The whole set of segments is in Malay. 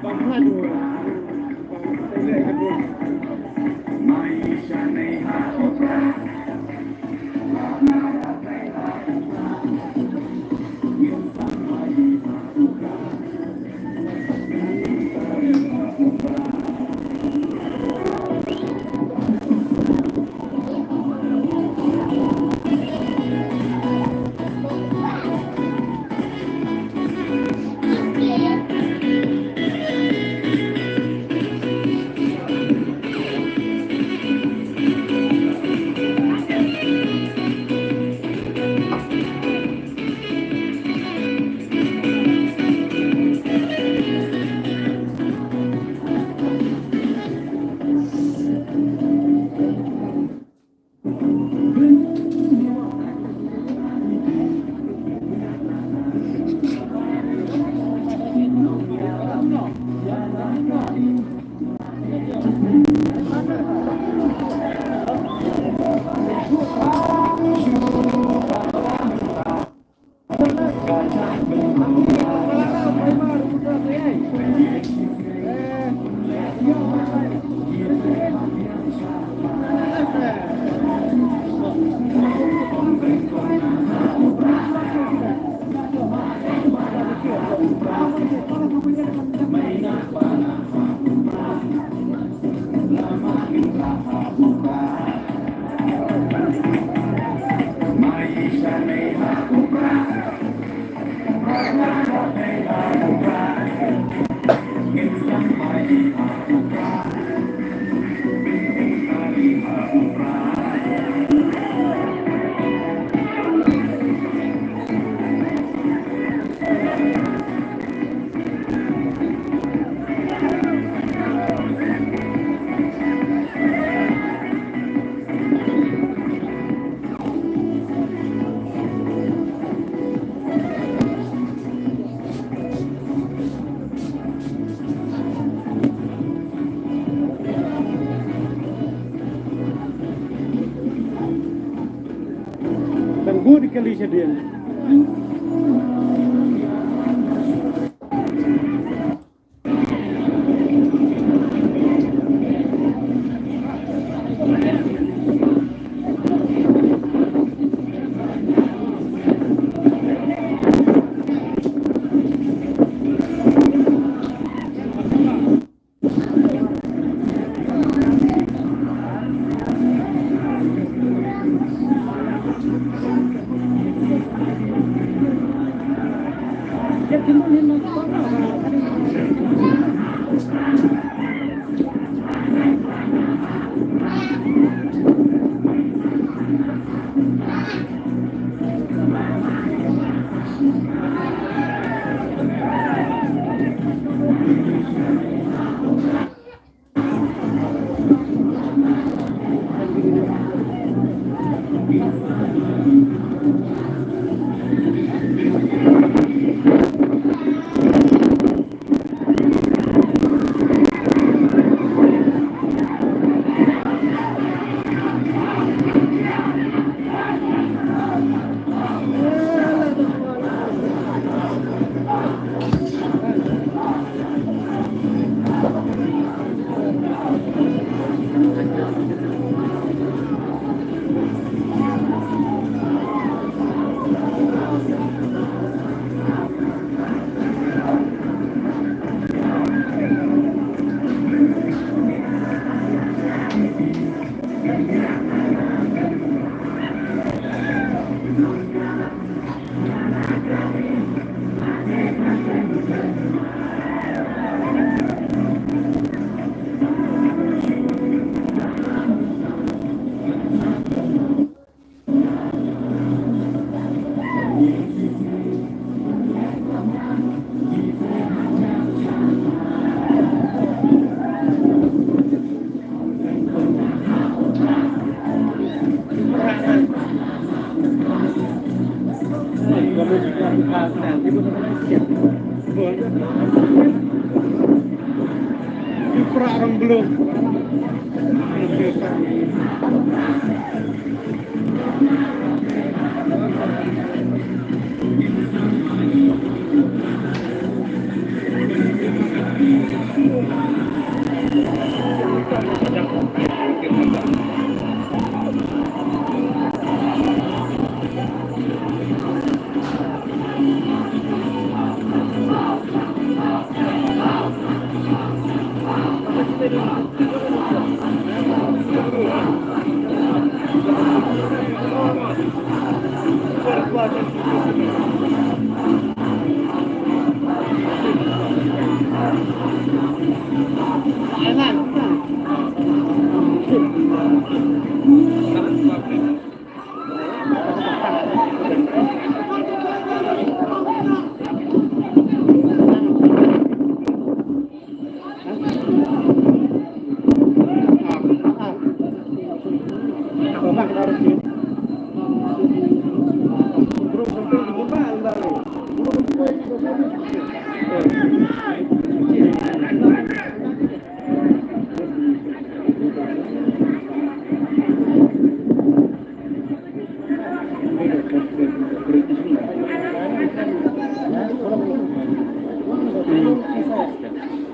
บางพลาดอยู่ไปเรื่อยกันดูdan gue dikali sedih. Orang belum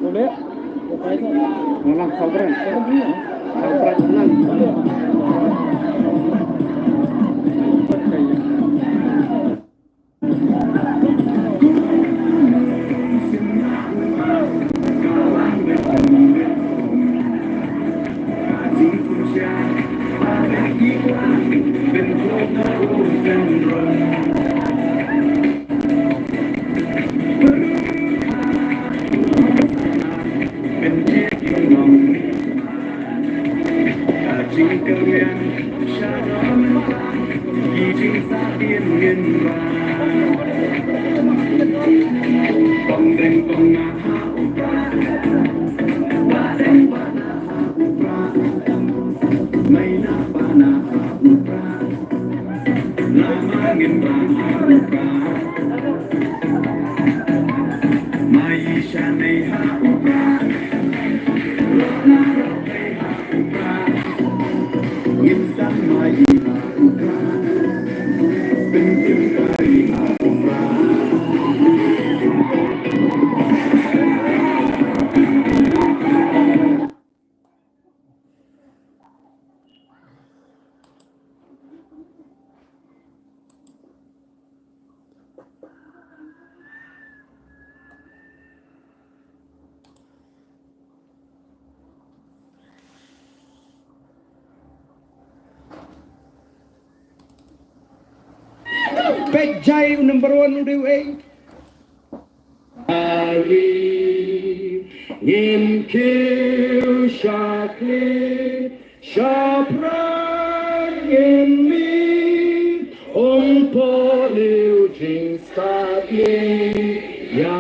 Boleh? Malah saudara, saudara menang. Pek jai number one udah weng. Hari in kill shakli shapran in me on poliu jing start ya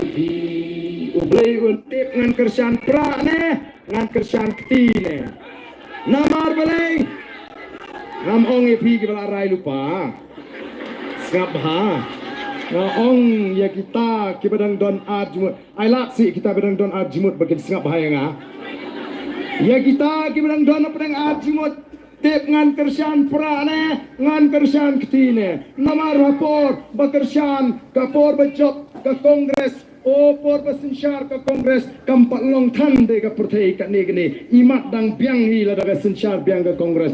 di ublay untip ngan kersan pra ne ngan kersan kti ne namar balay nam ong epi ke balarai lupa ngap ha na ong ya kita kibadang don ajmut ai lak si kita badang don ajmut bakin ngap ha nga ya kita kibadang don padang ajmut tip ngan kersan prane ngan kersan ktine namar rapor bakersan kapor bajop ka kongres o por basensyar ka kongres kampat long than de ka perthai ka ne gni imat dang biang hi la daga sensyar biang ka kongres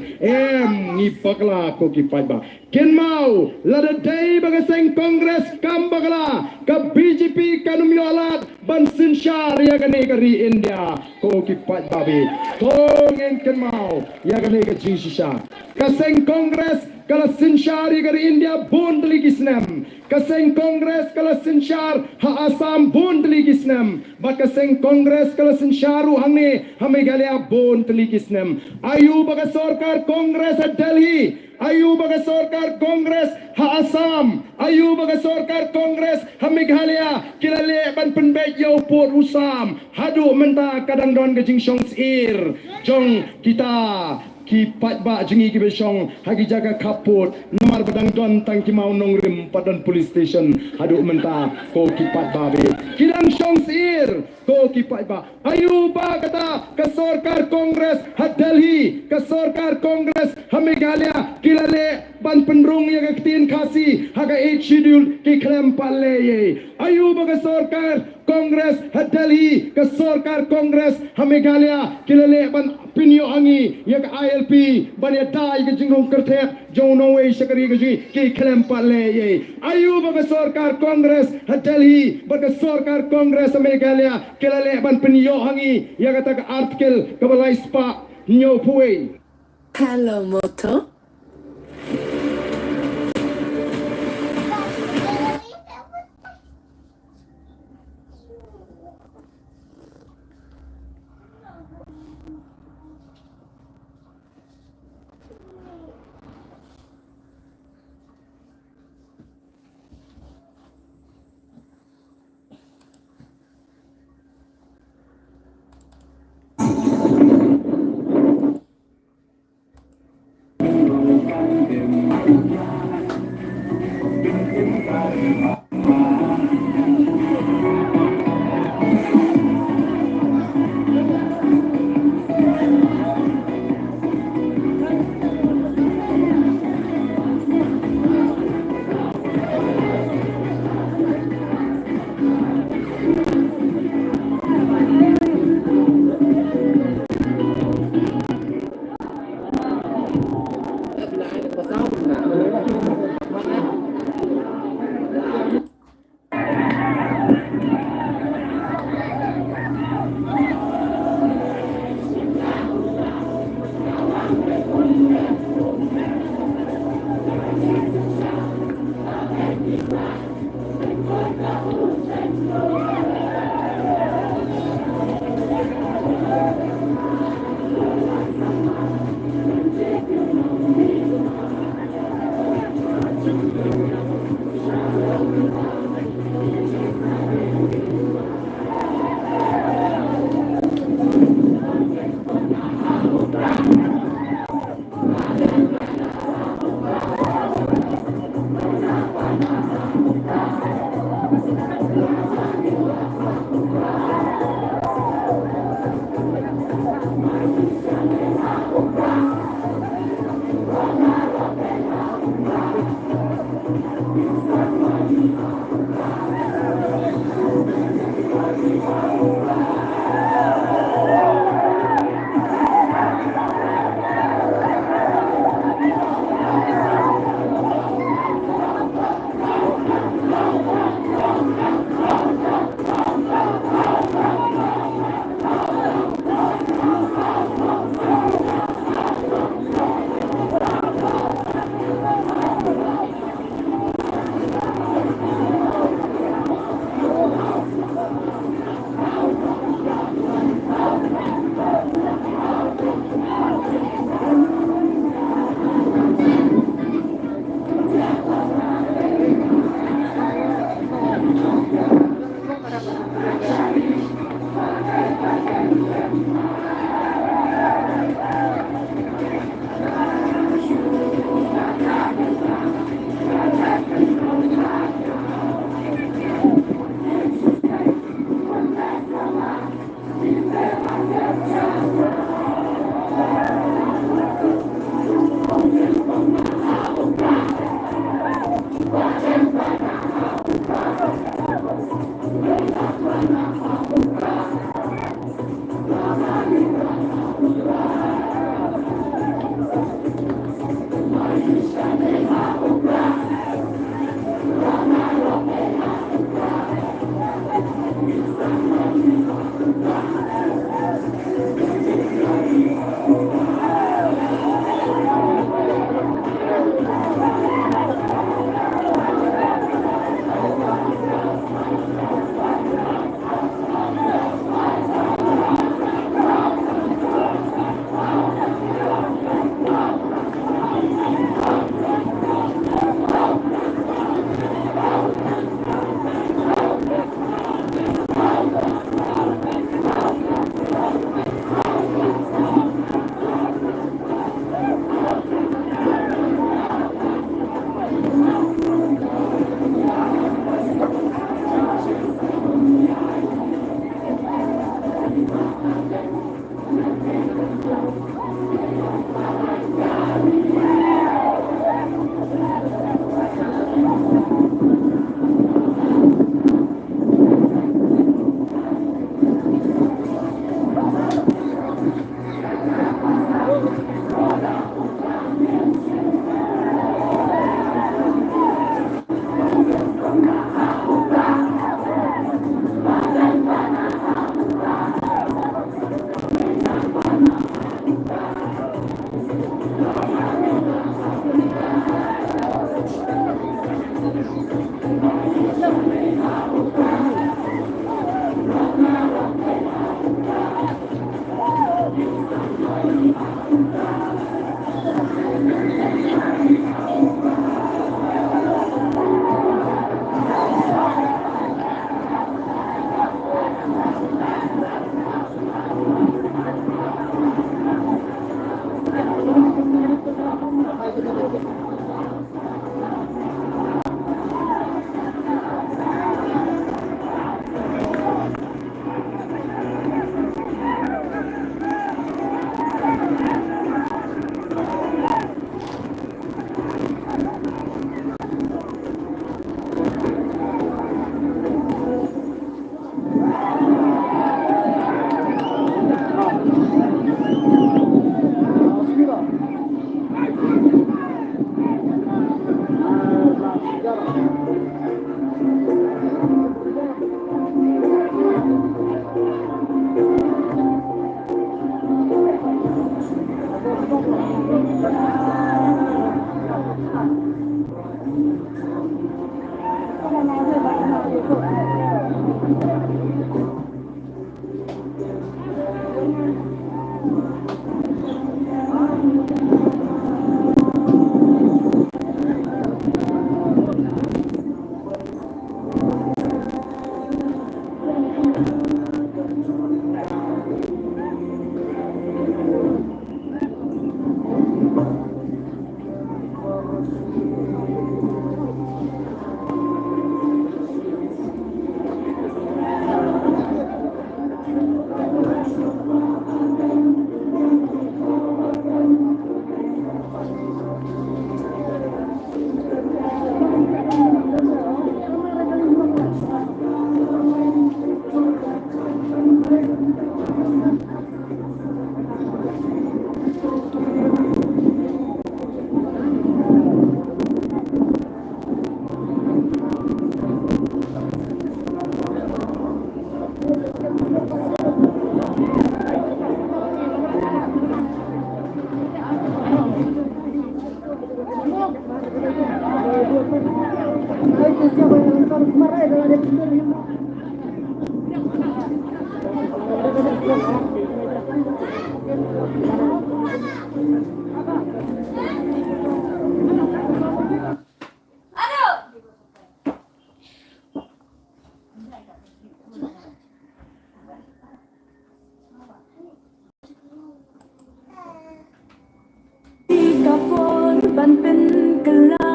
ni pakla ko ki paiba ken mau la da dei baga seng kongres kam bagala ka BJP kanumyolat ban sensyar ya ka ne ka ri India ko ki paiba bi tong ken mau ya ka ne ka jisha ka seng kongres kala sensyar ya ka ri India bon deligisnem kaseng kongres kala sensyar ha asam bon teligisnem ba kaseng kongres kala sensyaru hangne hame galia bon teligisnem ayu baga sarkar kongres ha Delhi ayu baga sarkar kongres ha asam ayu baga sarkar kongres ha Meghalaya kilale ban penbet yo port usam hadu menta kadang don ke jing shong sir jong kita pat ba jengi ki besong hagi jaga kaput nomor badang don tang ki mau nong rim padan police station hadu menta ko ki pat ba be kidang song sir ko ki pat ba ayu ba kata ke sarkar kongres hat Delhi ke sarkar kongres ha Meghalaya kilale ban penrung yang ketin khasi haga eight schedule ki klem palle ye ayu ba ke sarkar kongres hat Delhi ke sarkar kongres ha Meghalaya kilale ban pinyo angi yang ILP ban ya dai ke jingrong kertek jong no way sakari ke ji ki klem palle ye ayu ba ke sarkar kongres hat Delhi ba ke sarkar kongres ha Meghalaya kilale ban pinyo angi yang kata ke artikel ke balai spa nyo puai Hello, Moto. บันเป็นกะลา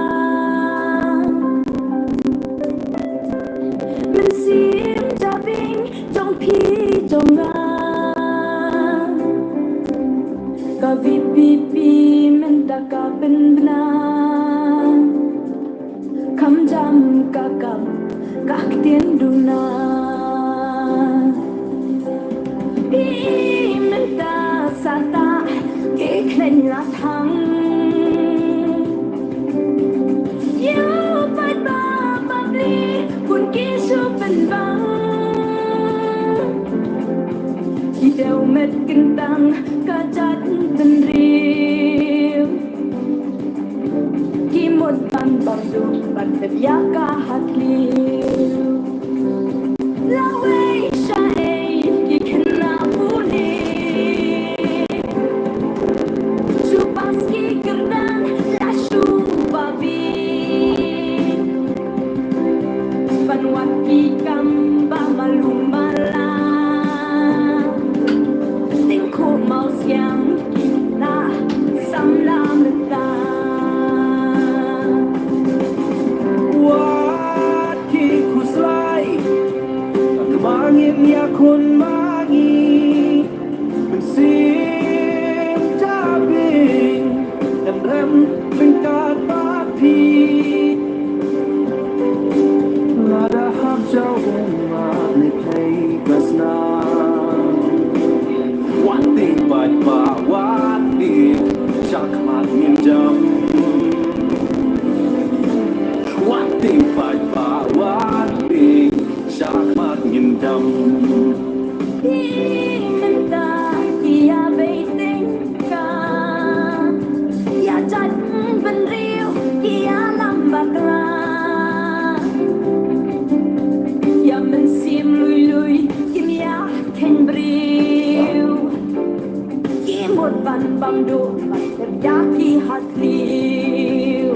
มันเสียงจะบิงจงพี่จงราก็วิบวิบปีมันตะกะเป็นบนาคำจำกะกับกักเตียนดูนาพี่มันตาสาตาเกะเคล็ดละทังBang Di đeo mệt kinh tăng Cả chất tình riêng Khi một bàn bằng đường Bạn đẹp giá cả hạt liêu La quê xa ê Khi khen na vũ nê Su paski kerdan La su babi Van waki kamba malumala Tình khổ màu xiang kita Sam la menta What Vesna Wati Bajba Wati Shakmat Minjam Wati Bajba Wati Shakmat Minjam Minta dia bertingkah Ya jangan beriu Dia lambat rah Ya mensim lui-lui Kim ya khen beriu Kim một văn bằng đồ Văn đẹp giá khi hạt liu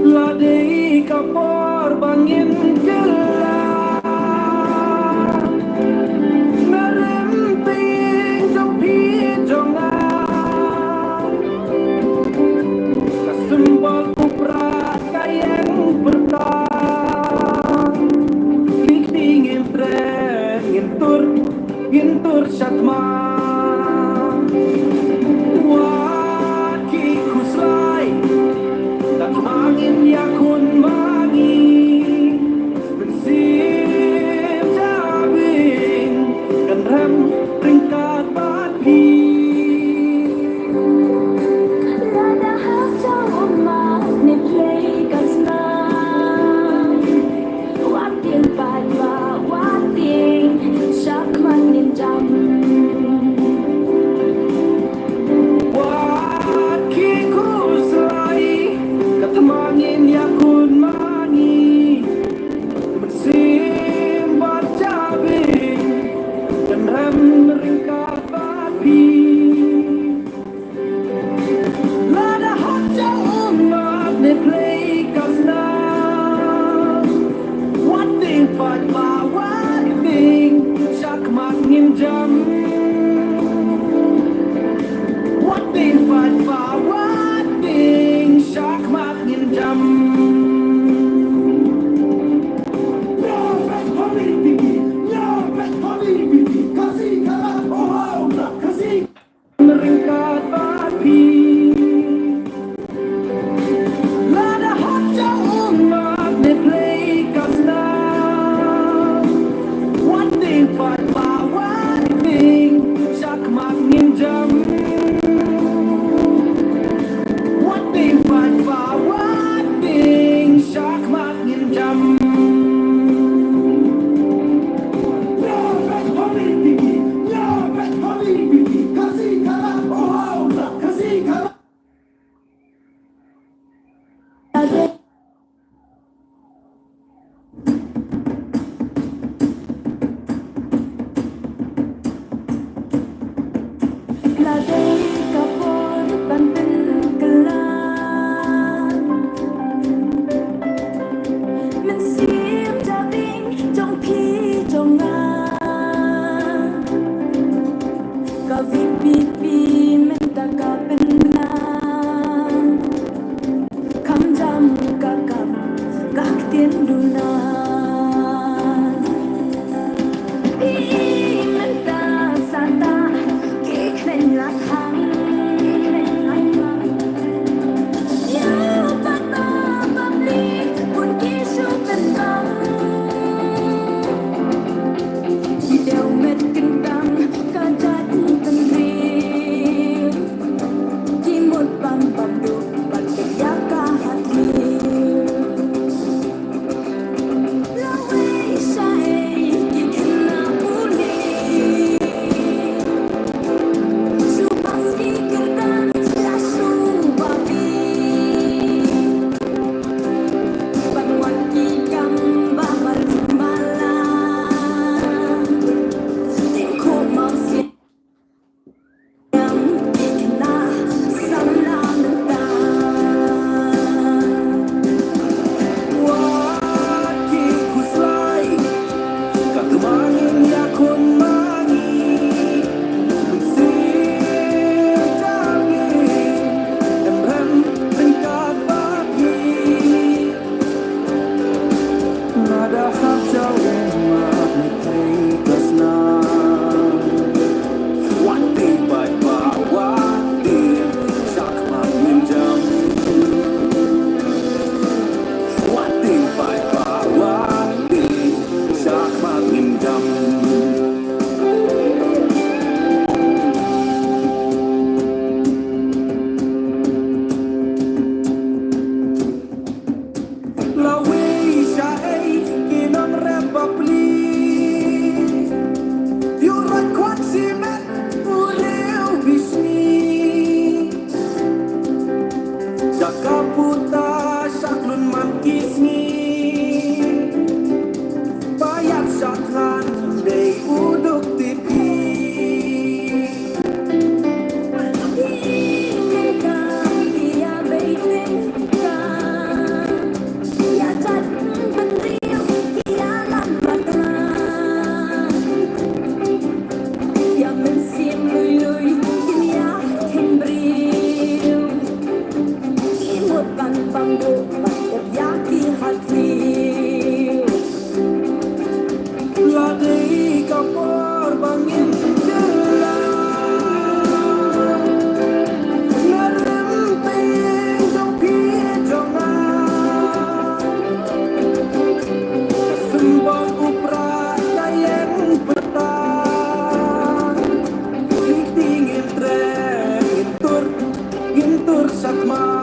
Ladai kapor bangin gelap Meremping jopi jongan Kasembal kuprat kayeng bertang Klikti ngintren ngintur syatma Waki kuslai Tak mangin yakun mangi Bensim jabing Kan rem ringkat bapi Lada hafta oma ne play kasna Wating padwa wating Shakman ninjam Waki kuslai Tak mangin yakun mangi Bensim jabing Kan rem ringkat bapi Lada hotja umat ne play kasna Wating padma wating Shakmat ngimjam Wating padma wating Shakmat ngimjam Nyobet habibi Nyobet habibi Kasih kalah oh kasih Meringkat bapi Lada hotja umat ne play kasna Wating padma wating Shakmat ngimjam Wating padma wating Shakmat ngimjam Nyobet habibi Nyobet habibi Kasih kalah oh kasih kalah La campur bangin gelang ngeremping trong phía trong sembang upra yang petang tingin tren gintur sakma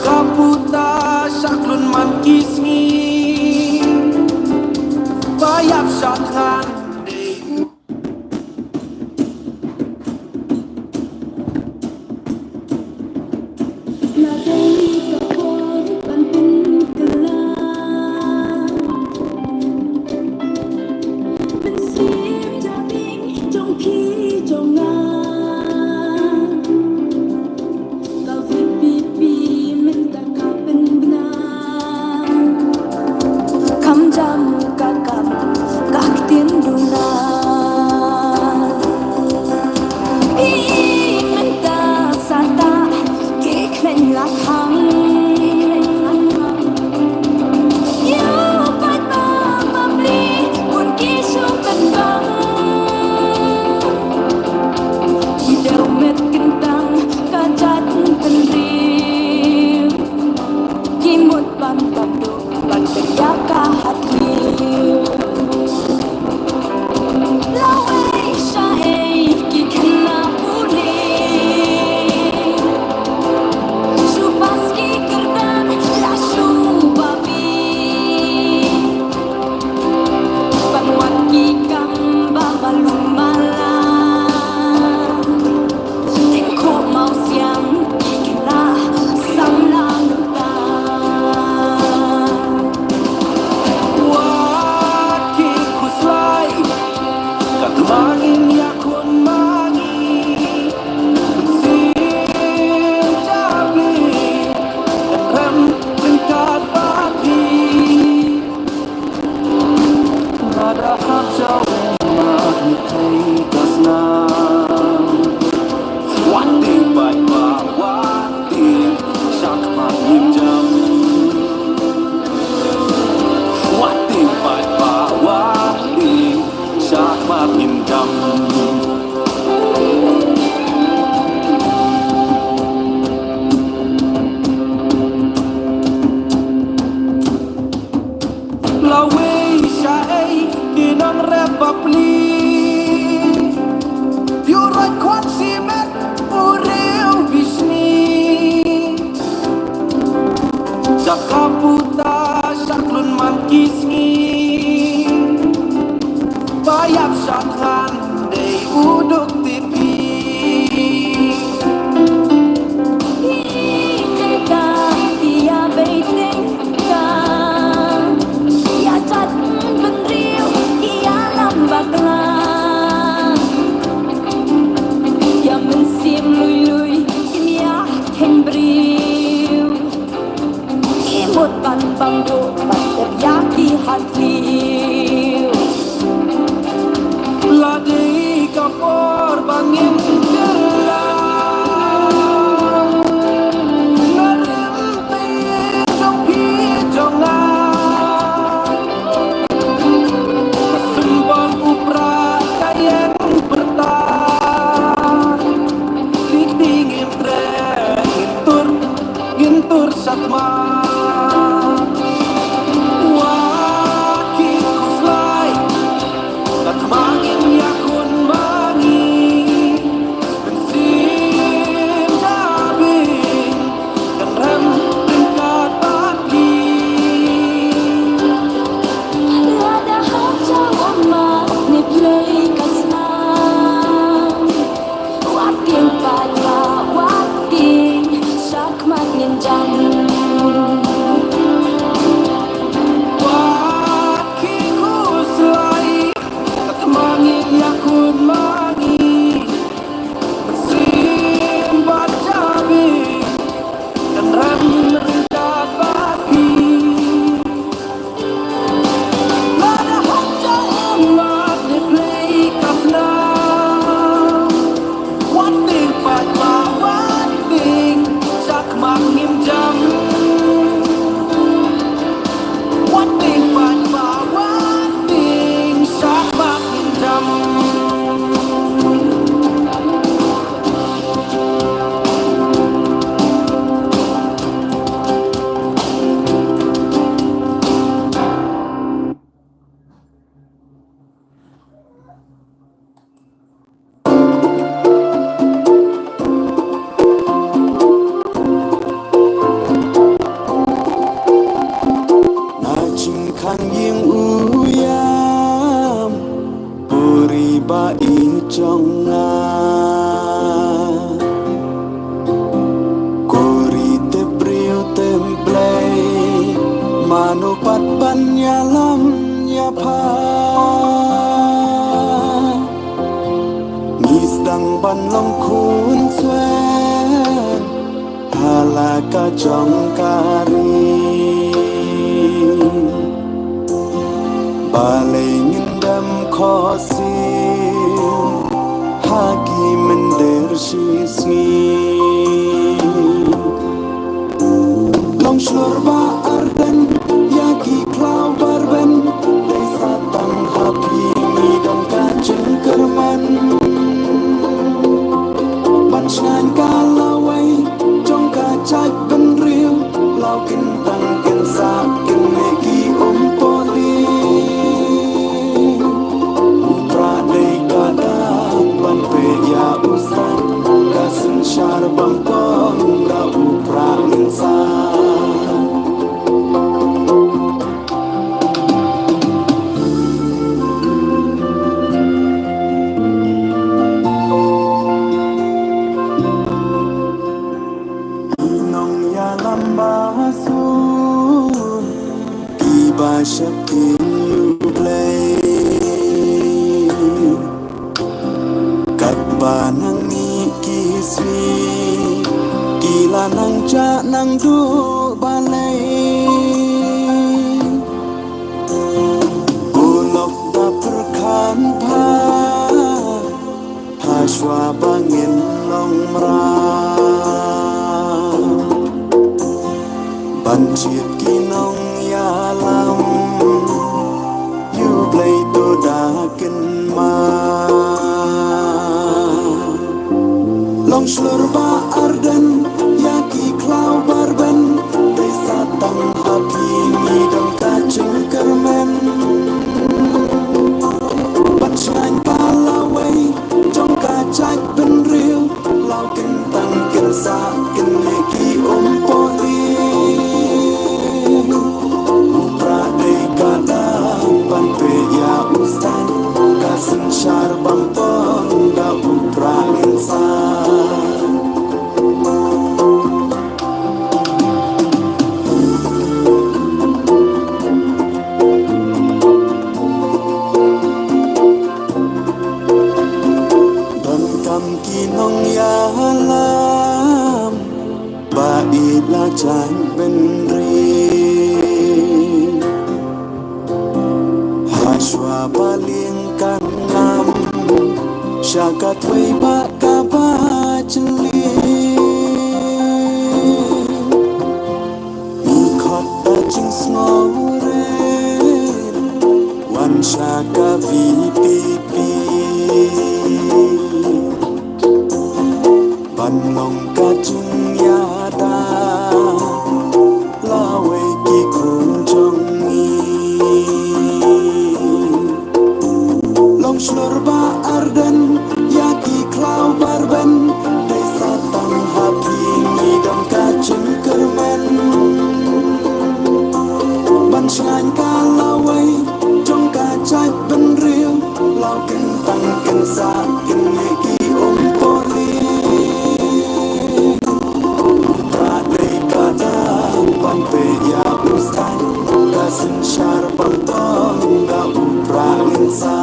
Kaputa saklun man kismi bayap sakhan Kau pipi minta kau kwan simet ureu bisni Sakaputa saklun man kisngi Bayap saklan dey uduk tipi Hingga dia bertengkar Dia cat bendriu Dia lambaklah Dia mensim lui-lui Dia ken beriu Imut ban bang do Ban terjaki hati Ladei kapor bangin gerlang Ngerempi jong pi jongan Sembang upra kayang bertah Liting imtre gintur satma Waki kuslay Katmangin yakun mangi Bensin dabing Dan rem tingkat pagi Lada haja wama ni play kasnam Wating pada wating sakmat ninjam Waki kuslay Katmangin yakun mangi Bensin dabing Dan rem tingkat pagi Lada haja umat ni play kafna Wating patma wating sakmak nimjam Wating patma wating sakmak nimjam Najin kan ying uyam Puri bai jonga Kori te brio templay Manupat banyalam nyapa Ngisdang ban long kun swen Halaka jong kari Balai ngindam khosim Hagi mender shisni Long shlur ba arden Yagi klau barben Desa tang hapi Midam kaceng kerman Punchline kalawai Jong kacak ben riu Lau kentang kensak Kenegi poli Upradei kadang Ban peya ustad Kasen syar bangkong Da upra insan Inong ya lambasun Iba syakin yublay Kat banang nikiswi Kila nang ja nang du balay Ulok da perkan pa Haswa bangin long merah Bancit kinong yalam Yublay to dakin ma Long slur ba arden Yaki klau barben Desa tang hapi Midam kaceng kermen Punchline kalawai Jong kacak ben cầm kỳ nong ya lam ba ít la chan bên ri ha shwa ba liên can nam shaka thui ba ka ba chân li khot ta ching snore wan shaka vi pi pi ban long ka chung ya da la wei ki khung trong ni long shlor ba arden ya ki klau barben dei satang happy ni dam ka chung kermen ban shan ka la wei trong ka chai ben riu lao kin tang kin sa kin ye ki om poli ban pe ya ustan kasin shar bantong da uprangin sa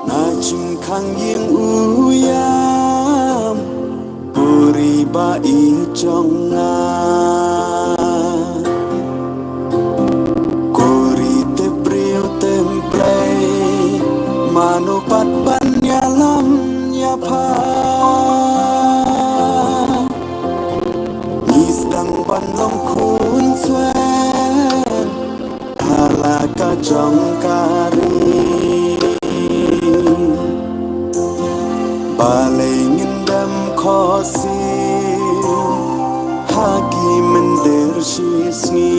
na ching khang yin u yam puri ba i chong na kori te priu templay manu pat ban ya lam ya pha is dang ban long khun swen hala ka chong kari balengin dam khosi hagi mender shisni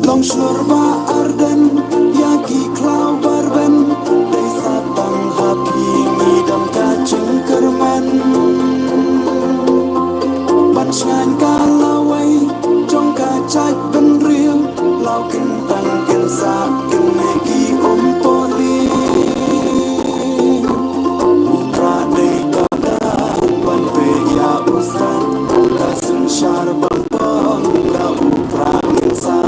long shlor ba arden ya ki klau barben dei satang happy mi dam ka chung kerman ban shan ka la wei trong ka chai ben riu lao kin tang kin sa kin me ki om poli pra dei ka da ban pe ya ustan kasin shar bang pang da upra min sa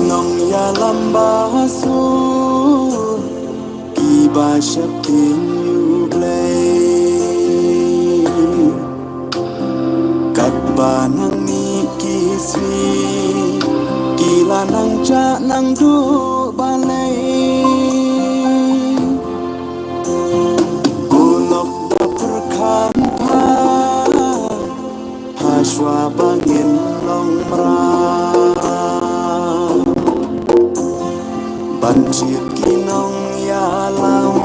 nong ya lamba su ki ba shap tin you play kat ba nang ni ki si ki la nang cha nang du ba lay ku lok da per khan pha ha shwa ba ngin long ra ban chiết ki nong ya lam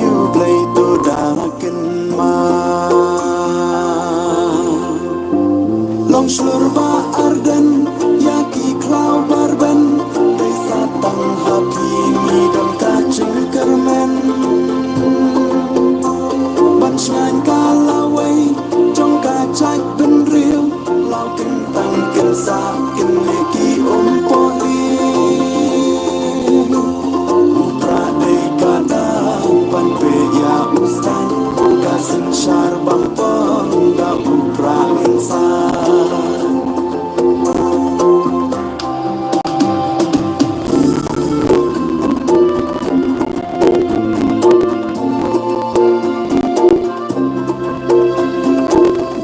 you play to da kin ma long shlor ba arden ya ki klau barben dei satang happy mi dam ka chung kermen ban shan ka la wei trong ka chai ben riu lao kin tang kin sa kin le ki om poli pra dei ka da ban pe ya ustan kasin shar bang pang da upra insan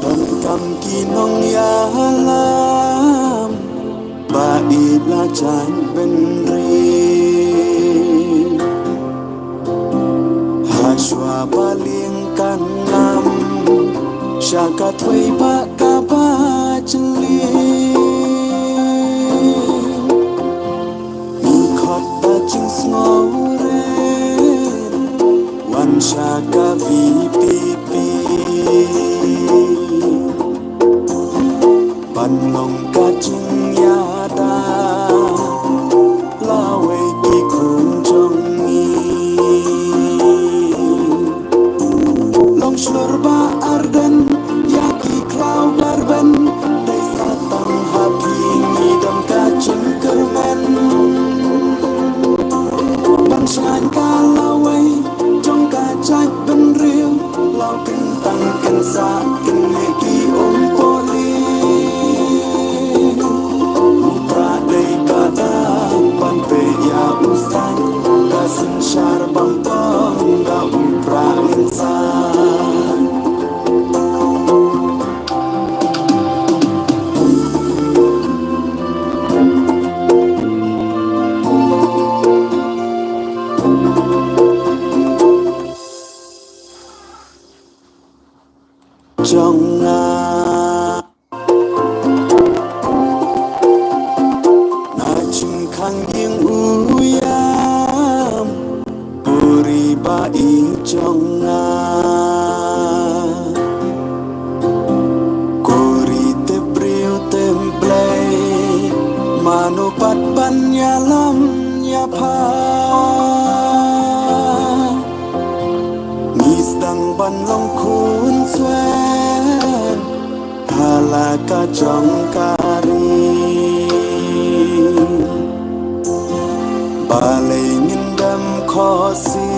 ban kam ki nong ya lam ba ít la chan ben ri ha shwa ba liên can nam shaka thui ba ka ba chân li khot ta ching snore wan shaka vi pi pi ban long ka chung ya da khang ying uyam puri ba i chong nga kori te priu templay manu pat ban ya lam ya pha mis dang ban long khun swen hala ka chong kari balay ngindam khosi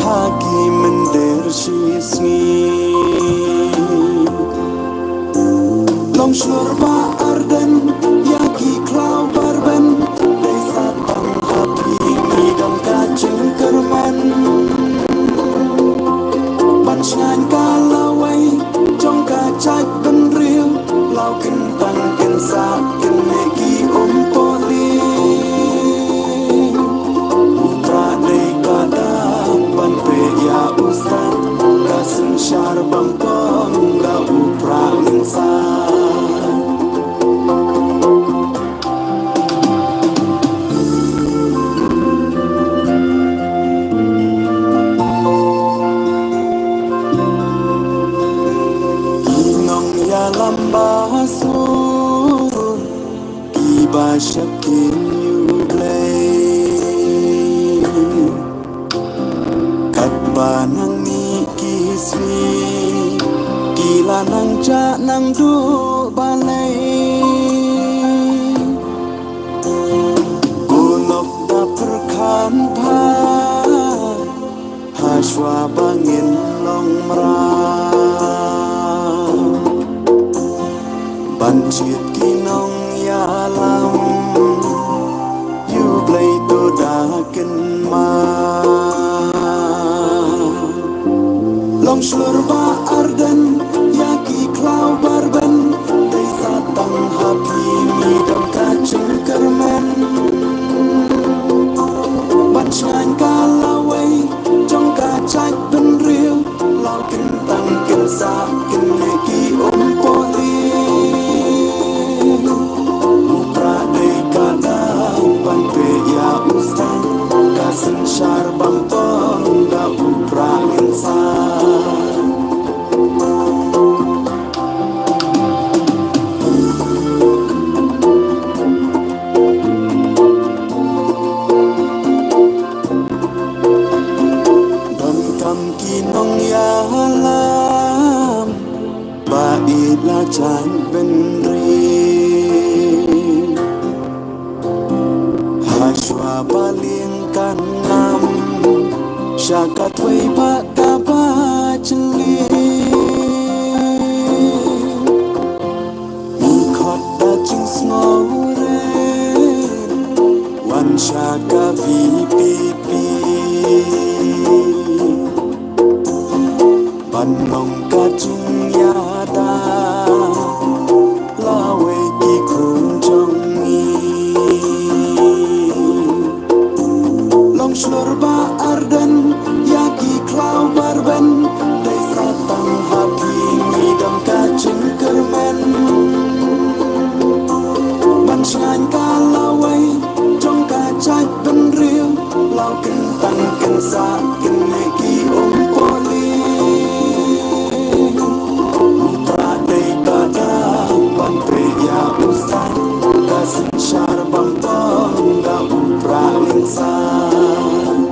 hagi mender shi sngi long shurba arden yaki klau barben desa tang happy midam ka ching kerman ban shan ka lawai trong ka chak ben riu lau kin tang kin sa kin neki poli putra dei kada ban pe ya ustad kasim shar bang pong da upra insan Lambasun Iba syakin yublay Katba nang nikismi Kila nang ja nang du balay Gulok da perkan pa Haswa bangin long merah Banjit kinong yalam You play to dakin ma Long shurba arden Yaki klau barben Desa tang happy midam kacing kermen Banchan kalaway Jong kacak ben riu Lau kentang kensa Keneki poli Kasin syar bangtong da upra insan Dan kam kinong yalam Bait la chan benri Hashwa paling kanam Syakat wei pak kaba celi Ikot da jing snore Wan syaka VPP Banong ka jing yada Lawe ki kun jong Long shurba arden Yaki klau barben Desa tang happy Midam kacing kermen Ban shan kalawai Jong kacak ben riu Lau kentang kensa Keneki poli Putra dei kada Ban priya ustad Kasin syar bang tong Da upra insan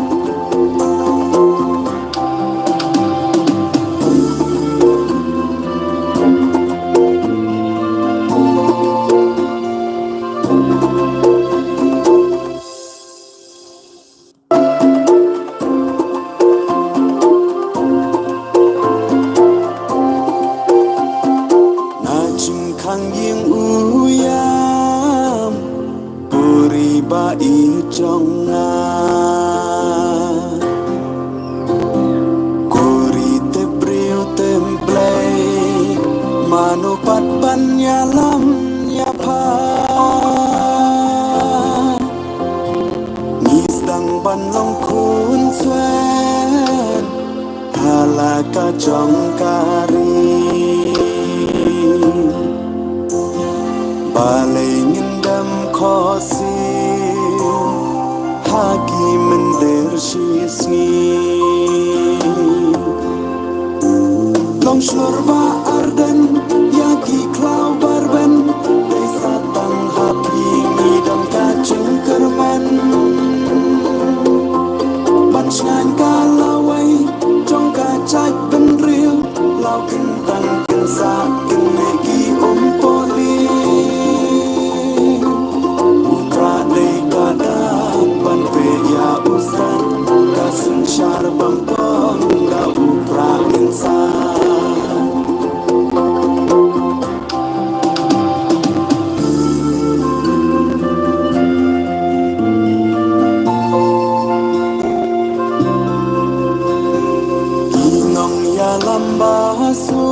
Manupat banyalam nyapa Nisdang banlong kun swen Halaka jongkari Balay ngindam khosim hagi mender shisni long shurba arden yaki klau barben desa tang hapi ngidam kacang kerman ban shan kalawai trong kacak ben riu lau kentang kensa kenegi poli putra dei kadang ban pe ya ustan kasun syar bangkong da upra insan kinong ya lambasu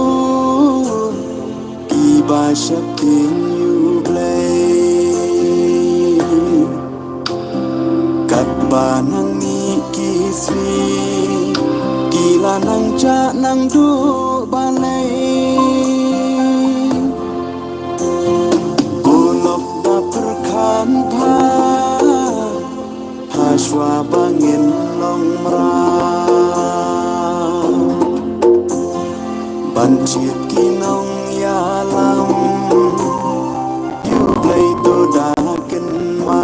kiba shapin you play kat banang ni kiswi kila nang cha nang du balai gunok da perkan pa haswa bangin long ra bancit kinong ya lam you play to da ken ma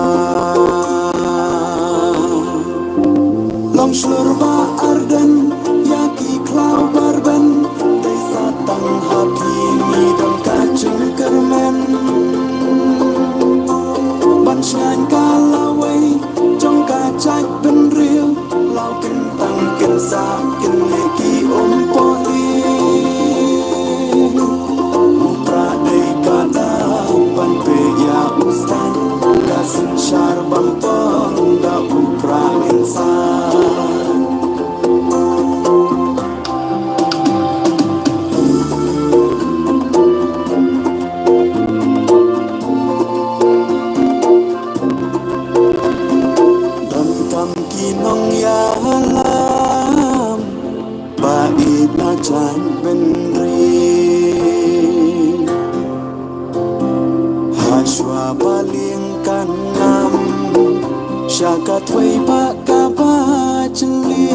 long slurba arden yaki klau barben desa tang hapi midam kacang kermen ban shan kalawai trong kacak ben riu lau kentang kensa kenegi poli upra dei kadang ban pe ya ustan kasun syar bangpong da upra insan dan kam kinong ya lam bait na chan ben Hashwa paling kanam Syakat wei pak kaba cengli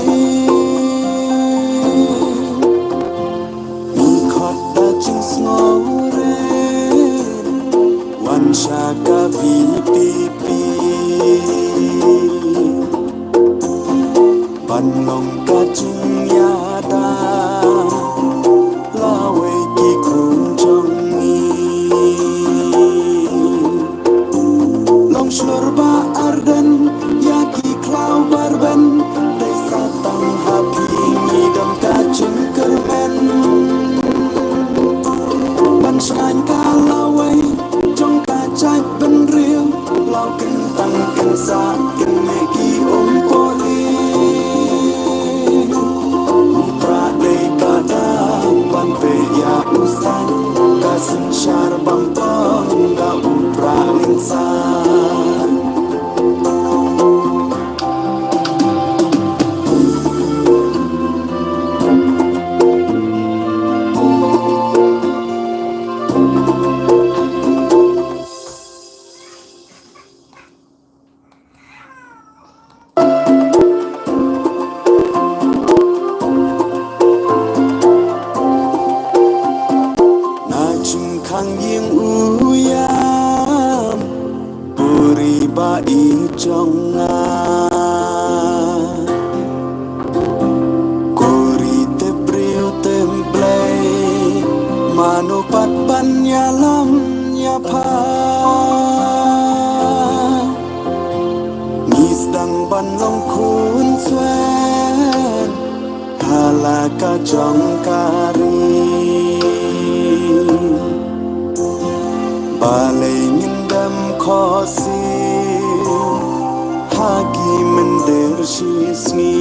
Mikot da jing snore Wan syaka pipi Ban long kacung yada Lawe ki kunjong slurba arden yaki klau barben desa tang hapi ngidam kacang kermen ban shan kalawai trong kacak ben riu lau kentang kensa kenegi poli upra dei kadang ban pe ya ustan kasun syar bangtong da upra insan manupat ban nyalam nyapa ngisdang ban long kun swen halaka jong kari balai ngindam khosi hagi mender shisni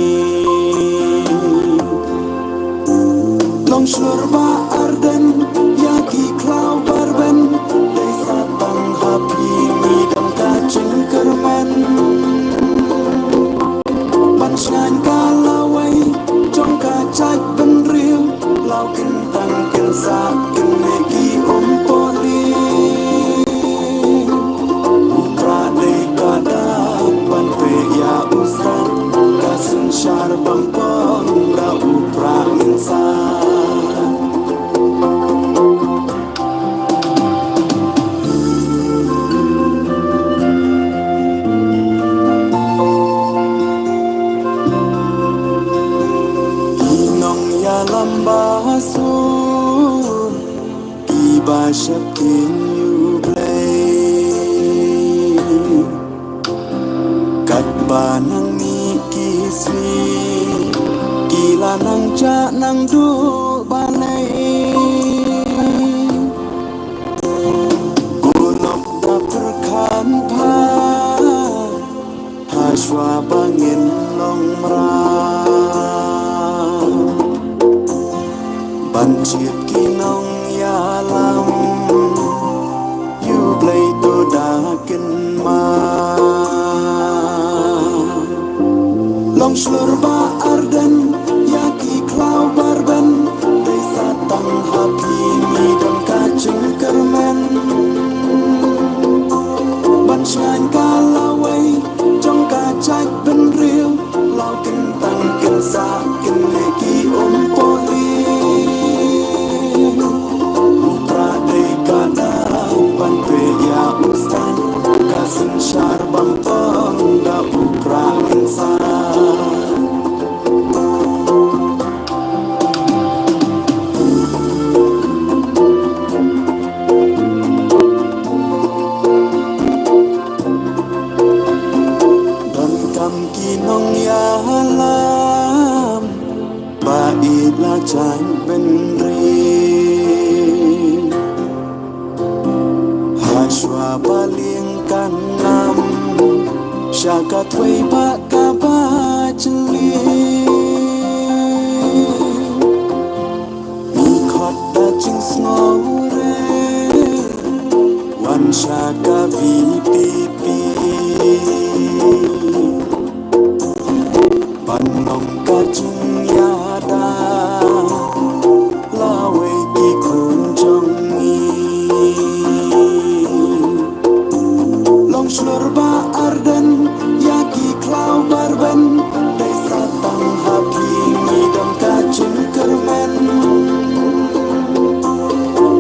long slurba arden yaki klau barben desa tang hapi midam kacang kermen ban shan kalawai trong kacak ben riu lau kentang kensa kenegi poli upra sun iba shakin you play kat banang ni kiswi kila nang cha nang du banai gunok da perkan pa haswa bangin long mra Banjit kinong yalam You play to dakin ma Long slurba arden Yaki klau barben Desa tang hapi Midang kacing kermen Bansyan kalaway Jong kacak ben real Lau kentang kensa Kenleki poli Kasin syar bangpang da ukra insan Dan kam kinong yalam Bait la chan benri Haswa baling kanam Syaka tway baka bajeli Mikot da jing snore Wan syaka vipipi Panlong kacung yada Lawe ki kunjongi Slurba arden Yaki klau barben Desa tang hapi Midam kacing kermen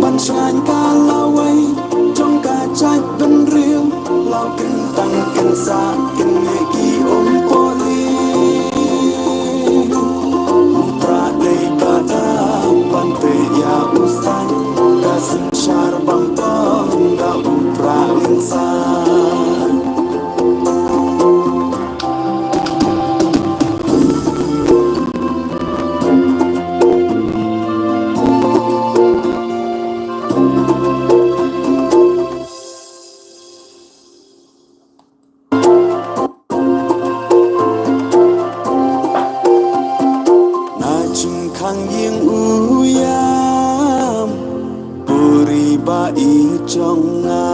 Bansyan kalaway Jong kacak ben real Lau kentang kensa Kenleki poli Upra daripada Pantai ya ustan Kasin syar bangpang Da upra insan Kang ying uyam Puri bai jonga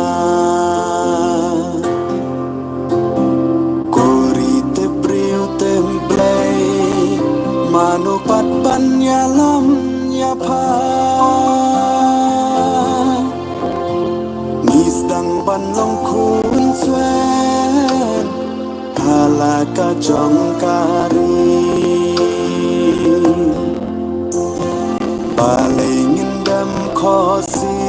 Kori te priu templay Manupat ban yalam nyapa Nisdang ban long kun swen Halaka jongkari Balingin dam khosi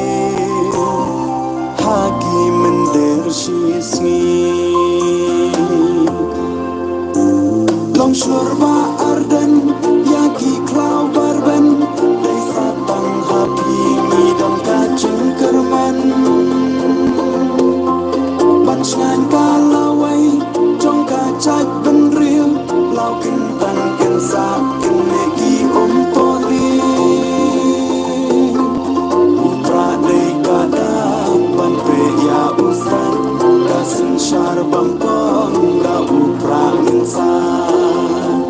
Hagi mender shisni Long slurba arden Yaki klau barben Desa tang hapi Midam kacing kermen Bansyan kalaway Jong kacak ben real Lau kentang kensa Kenleki poli Kasin syar bangpang da upra insan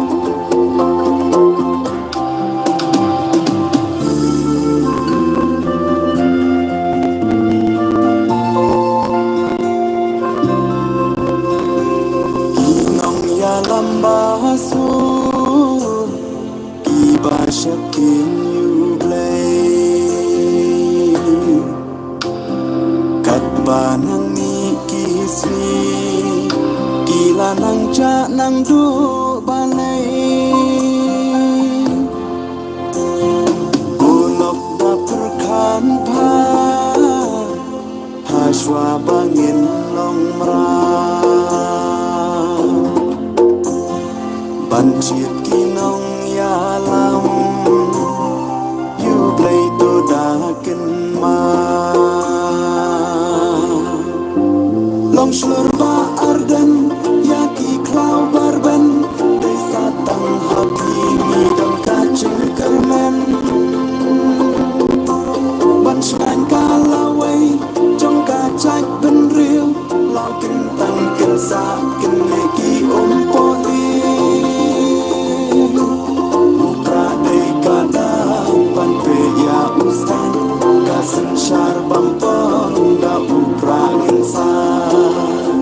Kinong yalam basu Iba syakin you play Kat banang kiswi kila nang cha nang du banai gunok da perkan pa haswa bangin long mra Banjit kinong yalam sakit lagi poli Pradai kadapan peya ustan Kasen syar bampang da uprang insan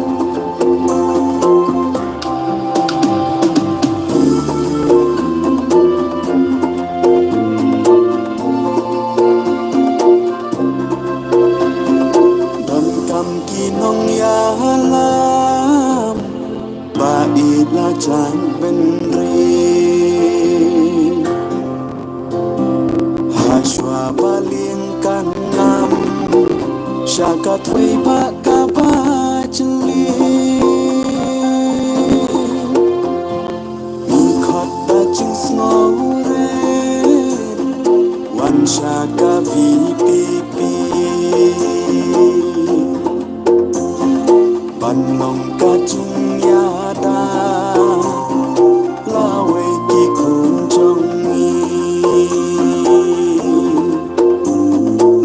Dan kam kinong yalam Bait na chan benri Hashwa baling kanam Syakat hui bakaba jeli Mikot da jing snore Wan syaka vipipi Ban long kacung yada Lawe ki kun jongi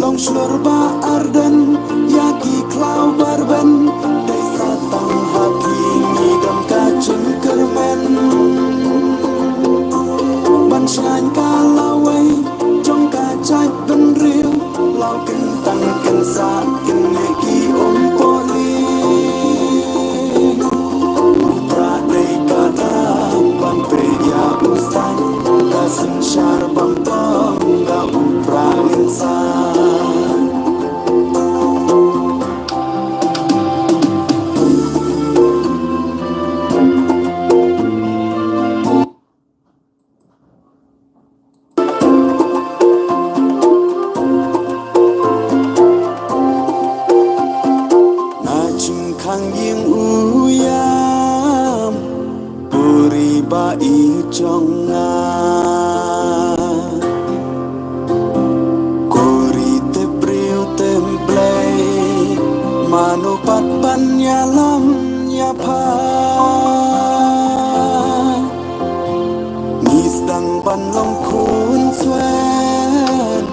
Long slurba arden Yaki klau barben Desa tang hapi Ngidam kacung kermen Ban syain kalawe Jong kacai ben riu Lau kentang kensa Kenegi poli Pradai kadapan peya ustan Kasen syar bampang Da uprang insan Najing kang ying uyam Puri bai jonga Kori te priu templay Manupat ban nyalam nyapa Nisdang ban long kun swen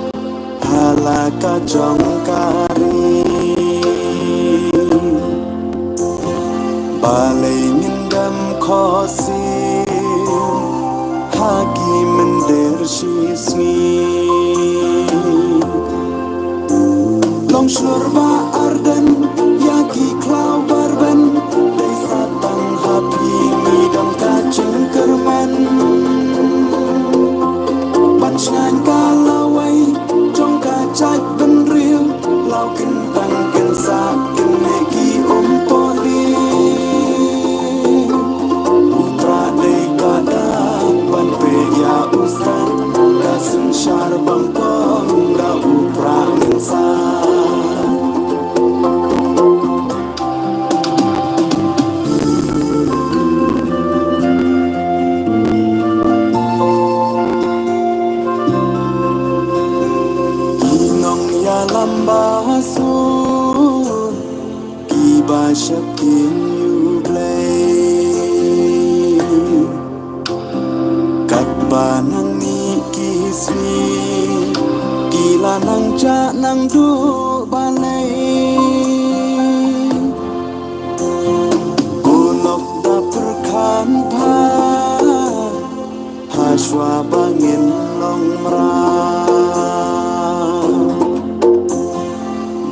Halaka jong kari Balai ngindam khosi Hagi mender shisni Long slurba arden Yaki klau barben Desa tang hapi Ngidam kacung kermen Ban syain kalawai Jong kacai ben riu Lau kentang kensa Kenegi poli Pradai kadapan peya ustan Kasen syar bampang Da uprang insan Kinong yalam basun Kiba syakin yublay Kat banang ni kismi Kila nang ja nang du balay Gulok da perkan pa Hashwa bangin long merah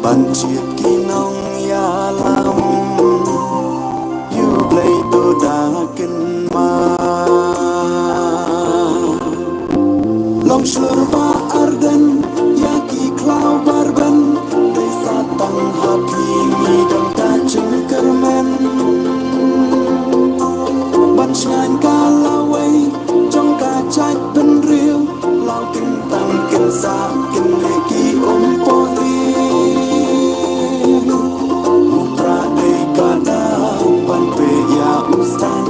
Bancit kinong yalam Yublay tu dakin ma Long slurba arden Yaki klau barben Desa tang hapi Ngidam kacung kermen Ban syain kalawai Jong kacai ben riu Lau kentang kensa Kenegi poli Pradai kadapan peya ustan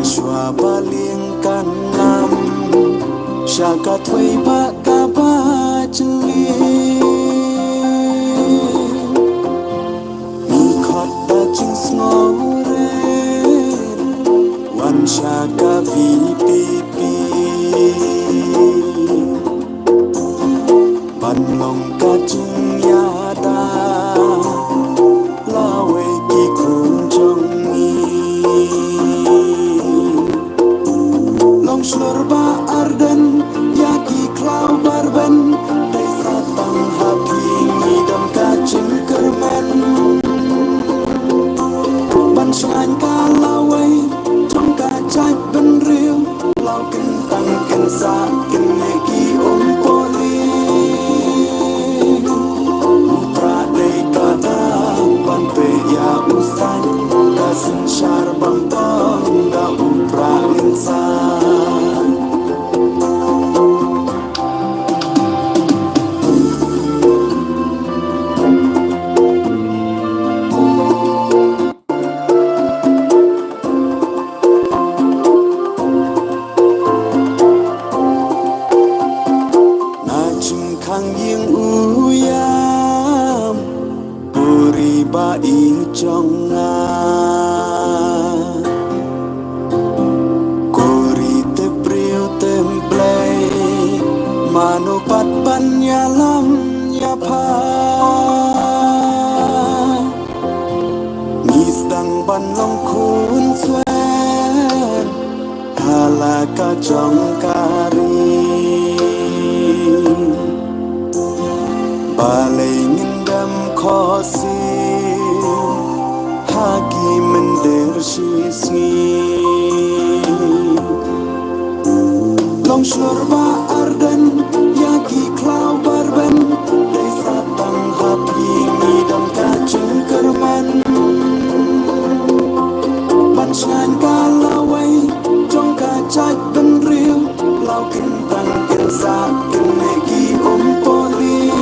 Hashwa baling kanam Shaka tway baka ba jeli Mi khota jing snore Wan shaka vipipi Ban long ka jing yada Lawe ki kun jong Long slurba arden Yaki klau barben Desa tang hapi Ngidam kacing kermen Ban selain kalawai Trong kacai ben riu Lau kentang kensa Kenegi poli Putra dei kada Ban pe ya ustan Kasin syar bang tong Da upra insan Kang ying uyam Puri ba i chong nga Kuri te priu templay Manu pat ban yalam yapa Ngis dang ban long kun swen Halaka chong kari Balai ngindam khosi Hagi mendir shisni Long slurba arden Yaki klau barben Desa tang hapi Ngidam kacing kerman Ban selain kalawai Jong kacai ben riu Lau kentang kensa Kenegi poli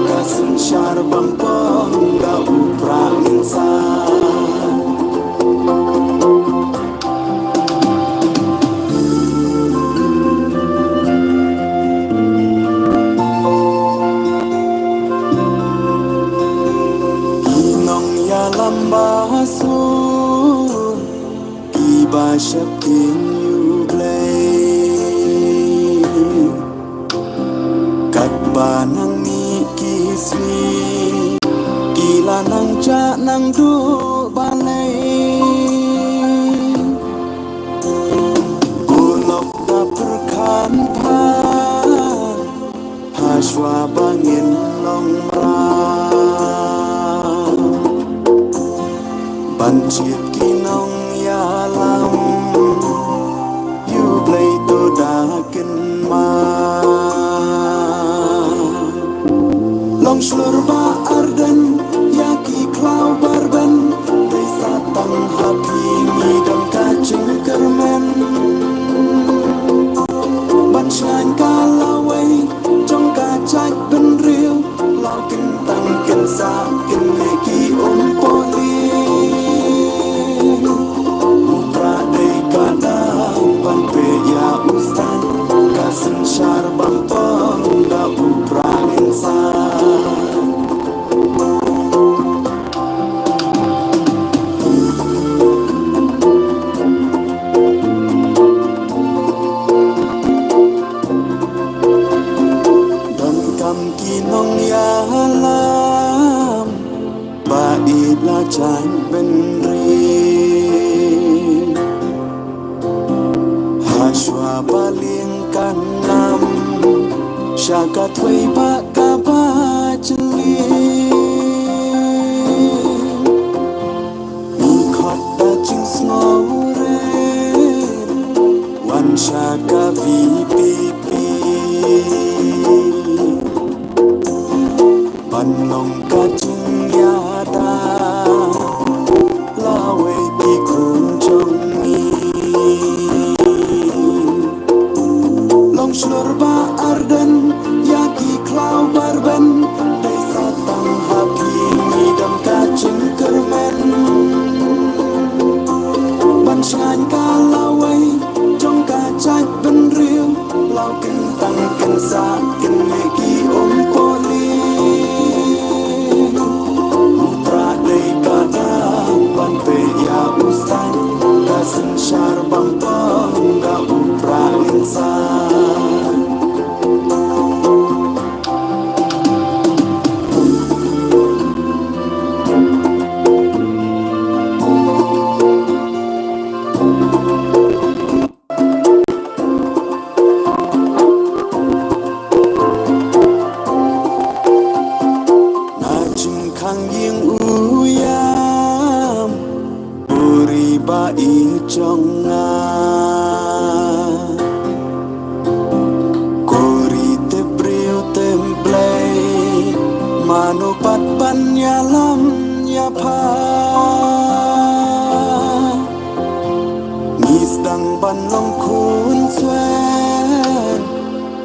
Kasin syar bang pong da upra insan Inong ya lambasu Iba syapkin yuglay Katbanang kismi Kila nang ca nang du balai Gulok da perkan pa Haswa bangin long ra Bancit kinong yalam Yu blay to dakin ma Long slurba arden Yaki klau barben Desa tang hapi Ngidam kacing kermen Ban selain kalawai Jong kacai ben riu Lau kentang kensa Kenegi poli Putra dei kada Ban pe ya ustan Kasin syar bang pong Da upra insan Kinong yalam Bait la chan benri Hashwa baling kanam Shaka tway baka ba jeli Mi khota jing snore Wan shaka vipipi Banong kacing yada Lawe ki kun jong Long slurba arden Yaki klau barben khang ying uyam Buri bai trong nga Kori te brio tem play Manu pat ban ya lam ya pa Ngis dang ban long kun swen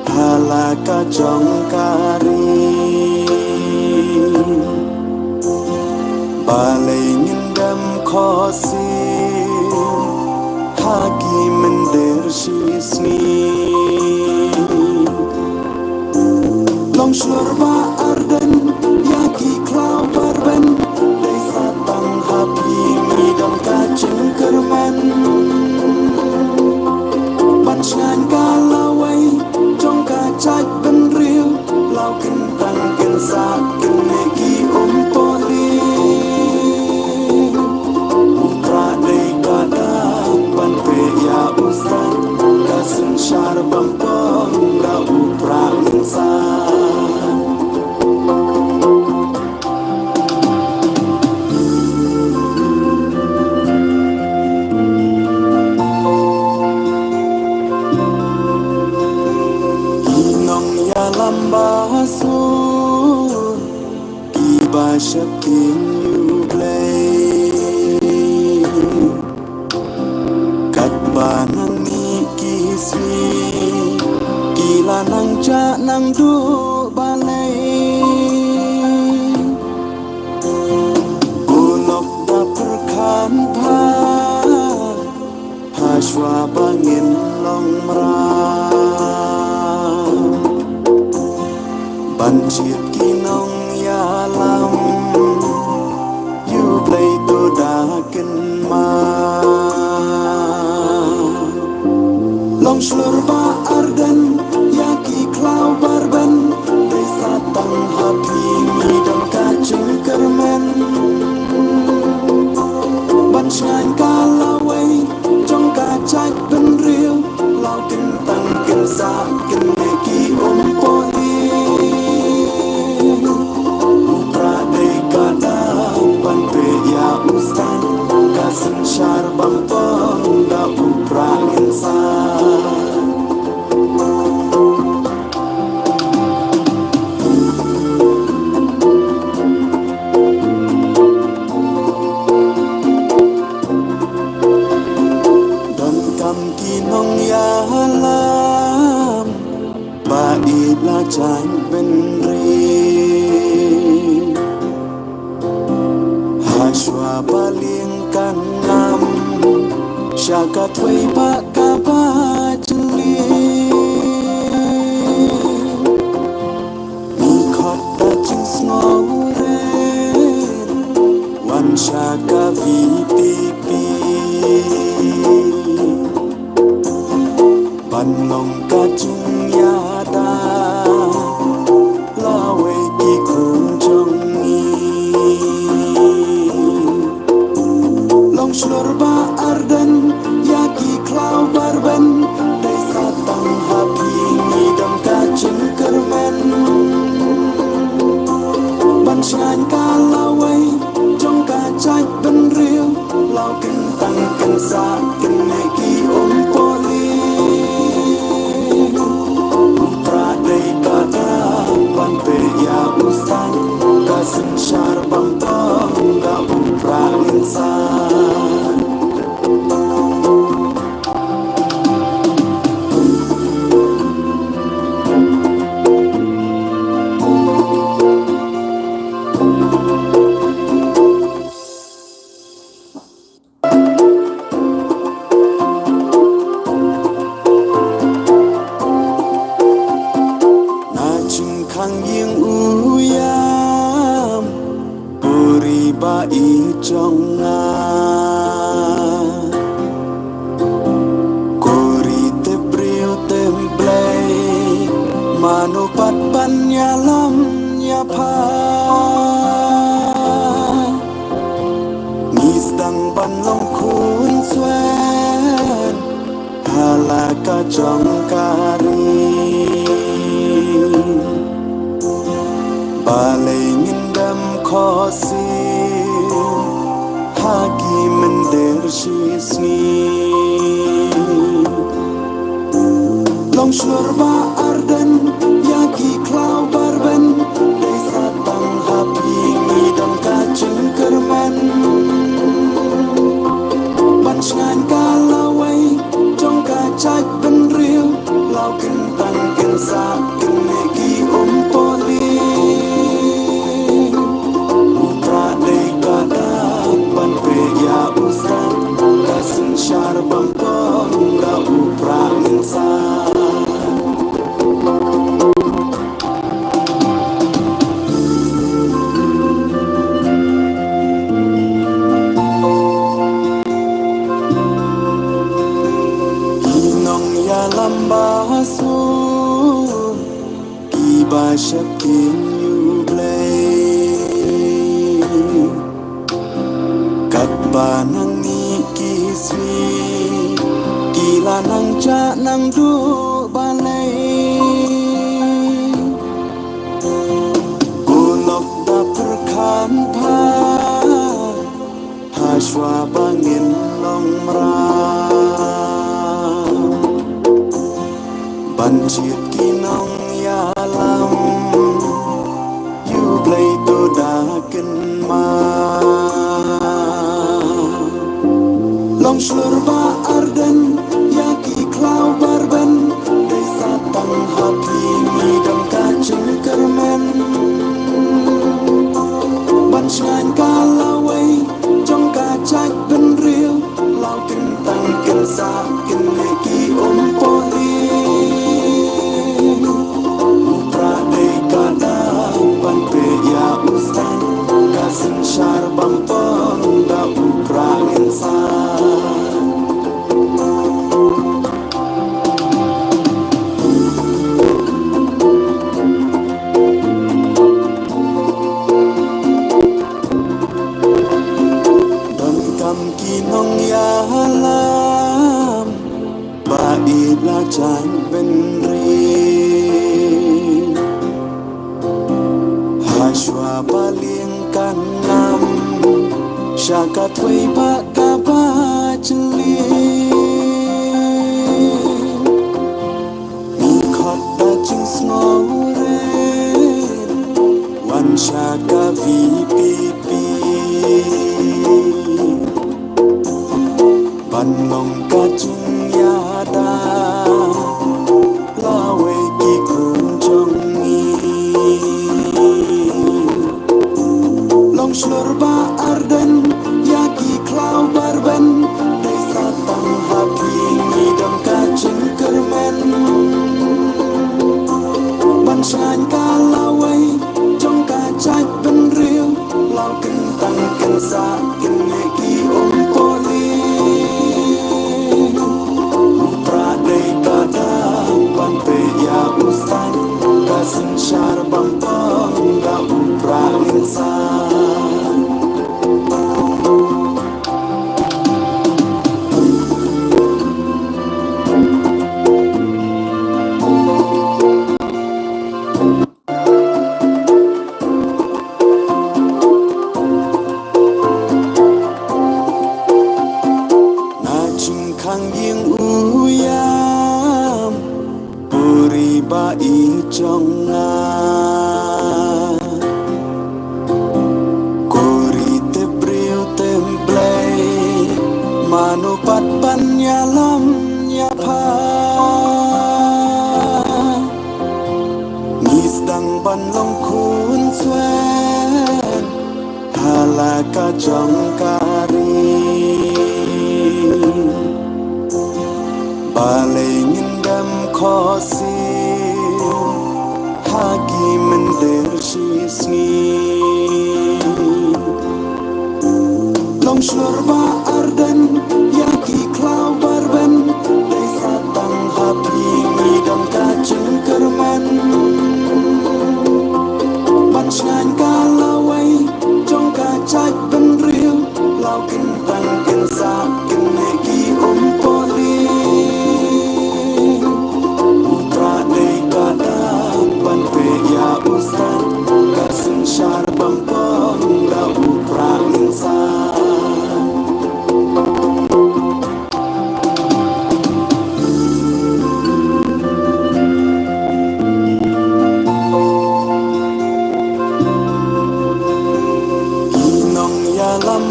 Hala ka chong kari Balay ngindam khosim Hagi mender shisni Long shurba arden Yaki klau barben Day satang hapi Midam kacing kermen Banshan kalaway Trong kacak ben riu Lau kentang kensak Kenegi poli Putra day kadang Ban ya ustad Kasun syar bampong Da upra insan Lambasun Iba syapin you play Kat banang ni kismi Kila nang ja nang du balay Gulok da perkan pa Hashwa bangin long merah Banjit kinong yalam You play to dakin ma Long slurba arden Yaki klau barben Desa tang hapi Midam kacing kermen Banshan kalaway Jong kacak ben riu Lau kentang kensa Kenegi poli Ustad kasen syar bampong da upra insan Dan kam kinong yalam Bait la chan benri Hashwa paling kanam Syaka tway baka bajli Mikot da jins ngoren Wan syaka VPP Banlong kajung yada Lawe ki kunjong Slurba arden Yaki klau barben Desa tang hapi Midam kacing kermen Banshan kalaway Jong kacak ben riu Lau kentang kensa Kenegi poli Putra day kadang Ban ya ustad Kasen syar bampong Da upra insan trong nga Kori te brio tem play Manu pat ban ya lam ya pa Ngis dang ban long kun swen Hala ka trong kari Balay ngindam kho khosim hagi mender shisni long shurba arden yaki klau barben desa tang hapi midam kacing kermen banchan kalawai trong kacak ben riu lau kentang kensa kenegi poli putra dei kada ban ya usran kasin syar bampong da upra insan Lambasu kiba shakin yublay katba nang nikiswi kila nang cha nang du balay gulok da perkan pa haswa bangin long mra Banjit kinong yalam You play to daken ma Long slurba arden Yaki klau barben Desa tang hapi midam kacing kermen Banchan kalawai Jong kacak ben riu Lau kentang kensa Kenegi poli Kasin syar bampong da upra insan Dan kam kinong yalam Baik lajan benri Hashwa paling kanam Syakat wei pak kaba jeli Mikot da jing snore Wan syaka VPP Ban long kacung yada Lawe ki kunjongi Long slurba arden Yaki klau barben Desa tang hapi Midam kacing kermen Banchan kalawai Jong kacak ben riu Lau kentang kensa Kenegi poli Upra dei kada Ban ya ustan Kasin syar bampong Da upra insan Kang ying uyam Puri bai jonga Kori te briu temblay Manupat pan nyalam nyapa Ngisdang ban long kun swen Halaka jong kari Balai ngindam khosim Hagi mender shisni Long slurba arden Yaki klau barben Desa tang hapi midam kacing kermen Banchan kalawai Jong kacak ben riu Lau kentang kensa Kenegi poli Putra dei kada Ban ya ustan Kasin syar bampong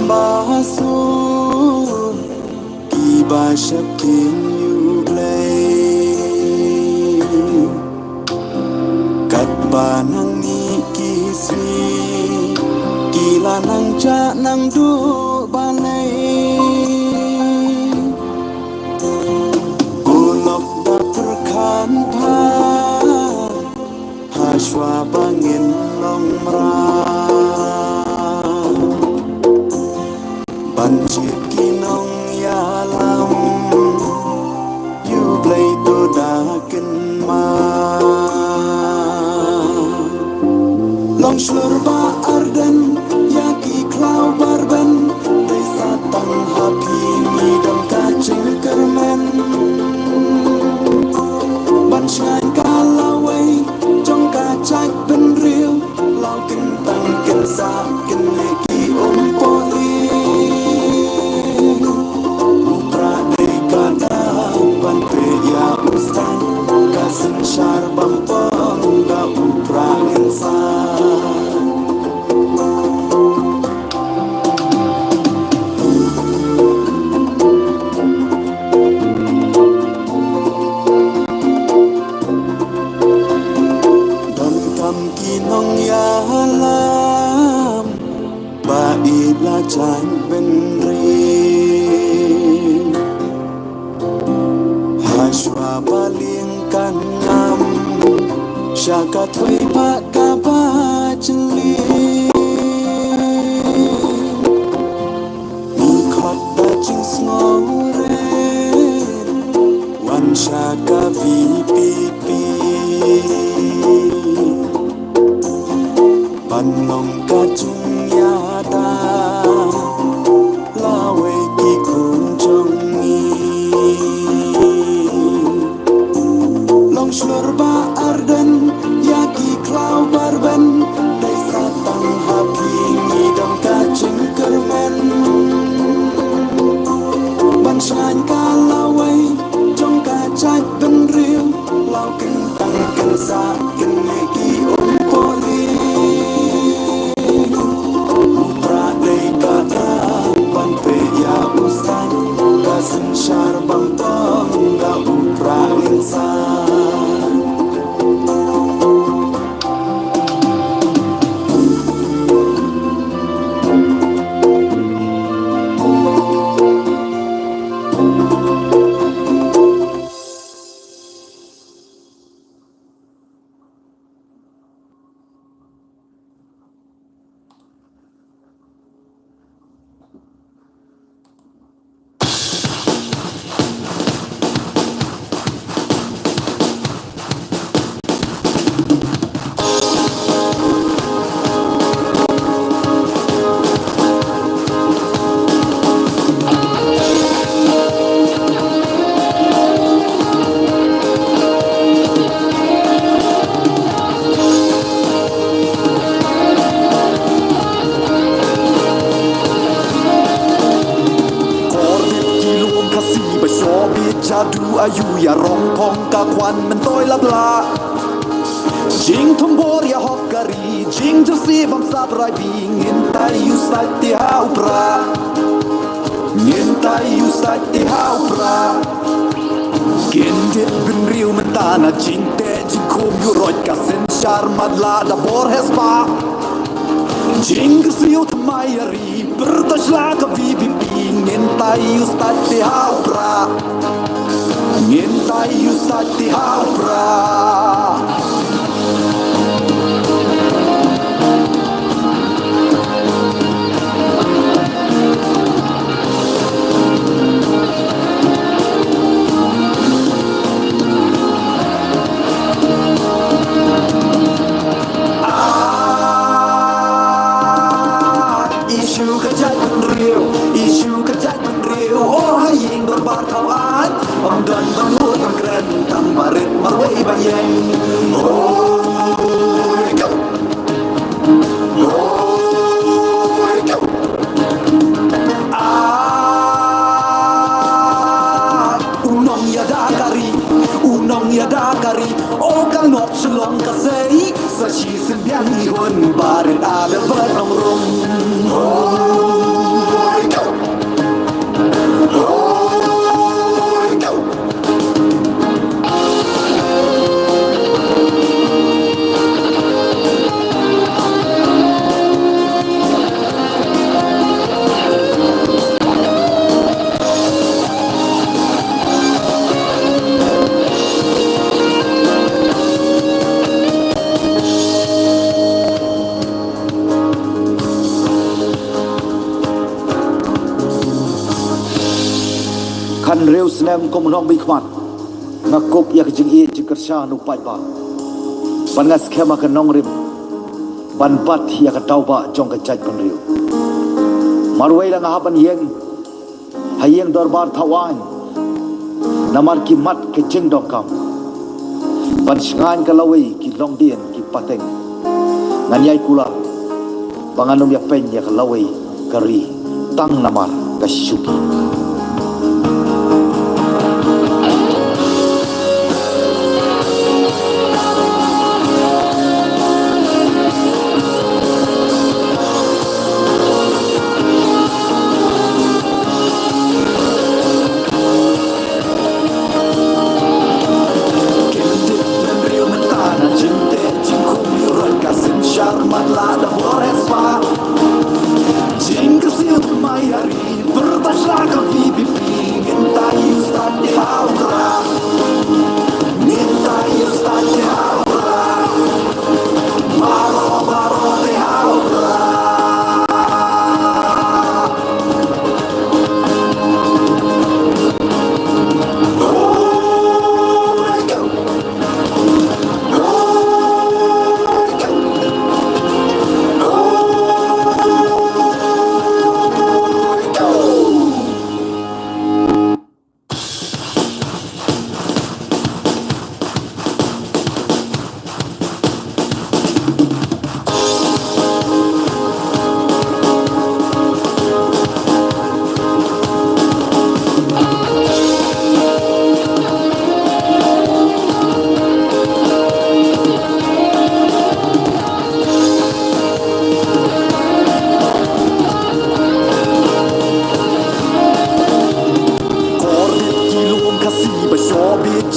basu iba shapin you play kat banang ni kiswi kila nang cha nang du banai gulok da perkan pa haswa bangin long ra banjit kinong yalam you play to dakin ma long slur ba arden yaki klau barben desa tang happy mi dam kacing kermen ban shine kalaway trong ka chai ben riu lao kin tang kin sa kin ne ki om poli ban peya ustan kasin shar bampang da uprang insan dan kam kinong yalam ba iblajan benri Hashwa baling kanam Shaka thui pa ka ba chli Ni khot da ching snore Wan shaka VPP Ban long ka chung yada Lawe ki khun chong ni long slur ba arden yaki klau barben desa tang happy ni dam kacing kermen ban shine kalaway trong ka chai ben riu lao kin tang kin sa kin ne ki om poli pra dei ka da ban pe ya ustan kasin shar bang tong da upra insanดูอายุอย่าร้องพองกะควันมันต้อยลับลาจิงทงโบรยาฮอกกะรีจิงจะซีบัมซาบรายบีเงินไตอยู่สายที่หาวปราเงินไตอยู่สายที่หาวปราเกินเด็ดเป็นริวมันตานาจิงเตจิงโคมอยู่รอยกะเซนชาร์มัดลาดาบอร์เฮสปาจิงกะซิวทำไมอารีเปิดตาชลากะวีบีบีเงินไตอยู่สายที่หาวปราNgin tayo sa tihapra Isu kejat menriu, isu kejat menriu Oh haying dorbar kawan Om don bangun mengkeren Tanpa rit marwai bayang Oh go Oh go Unong yada kari Oh kang nok selong kasei Sa chi sin biang ihon Barit ada berong rong Oh Kan reus nem kom nong bikmat ngakop yak jing e jing kersha nu pai ba ban ngas khema kan nong rim ban bat yak tau ba jong ka chai pan riu marwai la ngaban yeng hayeng darbar thawan namar ki mat ke jing dong kam ban sngan ka lawai ki long dien ki pateng ngan yai kula banganum ya pen ya ka lawai kari tang namar ka shuki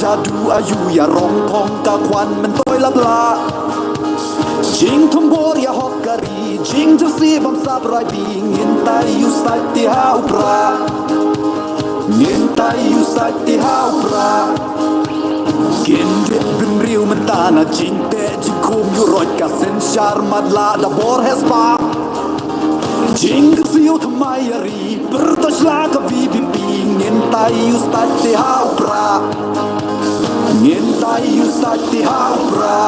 Jadu ayu ya rong pong ka kwan men toy la bla Jing thum bor ya hok kari Jing ju si bam sap rai bing in tai yu sai ti ha upra Nin tai yu sai ti ha upra Kin dit bin riu men ta na jing te jing kum yu roi ka sen shar mat la da bor hes pa Jing ka siu thamai ari bertas la ka vi bi bing in tai yu sai ti ha upra Ngin tayo sa tihabra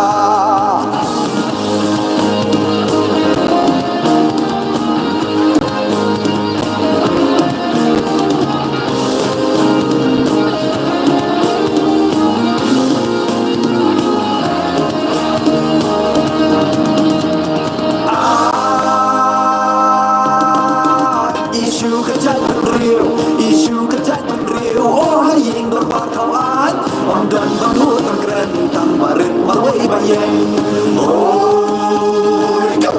Isu kejat penriu, isu kejat penriu Oh haying berbar kawan Om dan bangun keren tanpa rit marwai bayang Oh go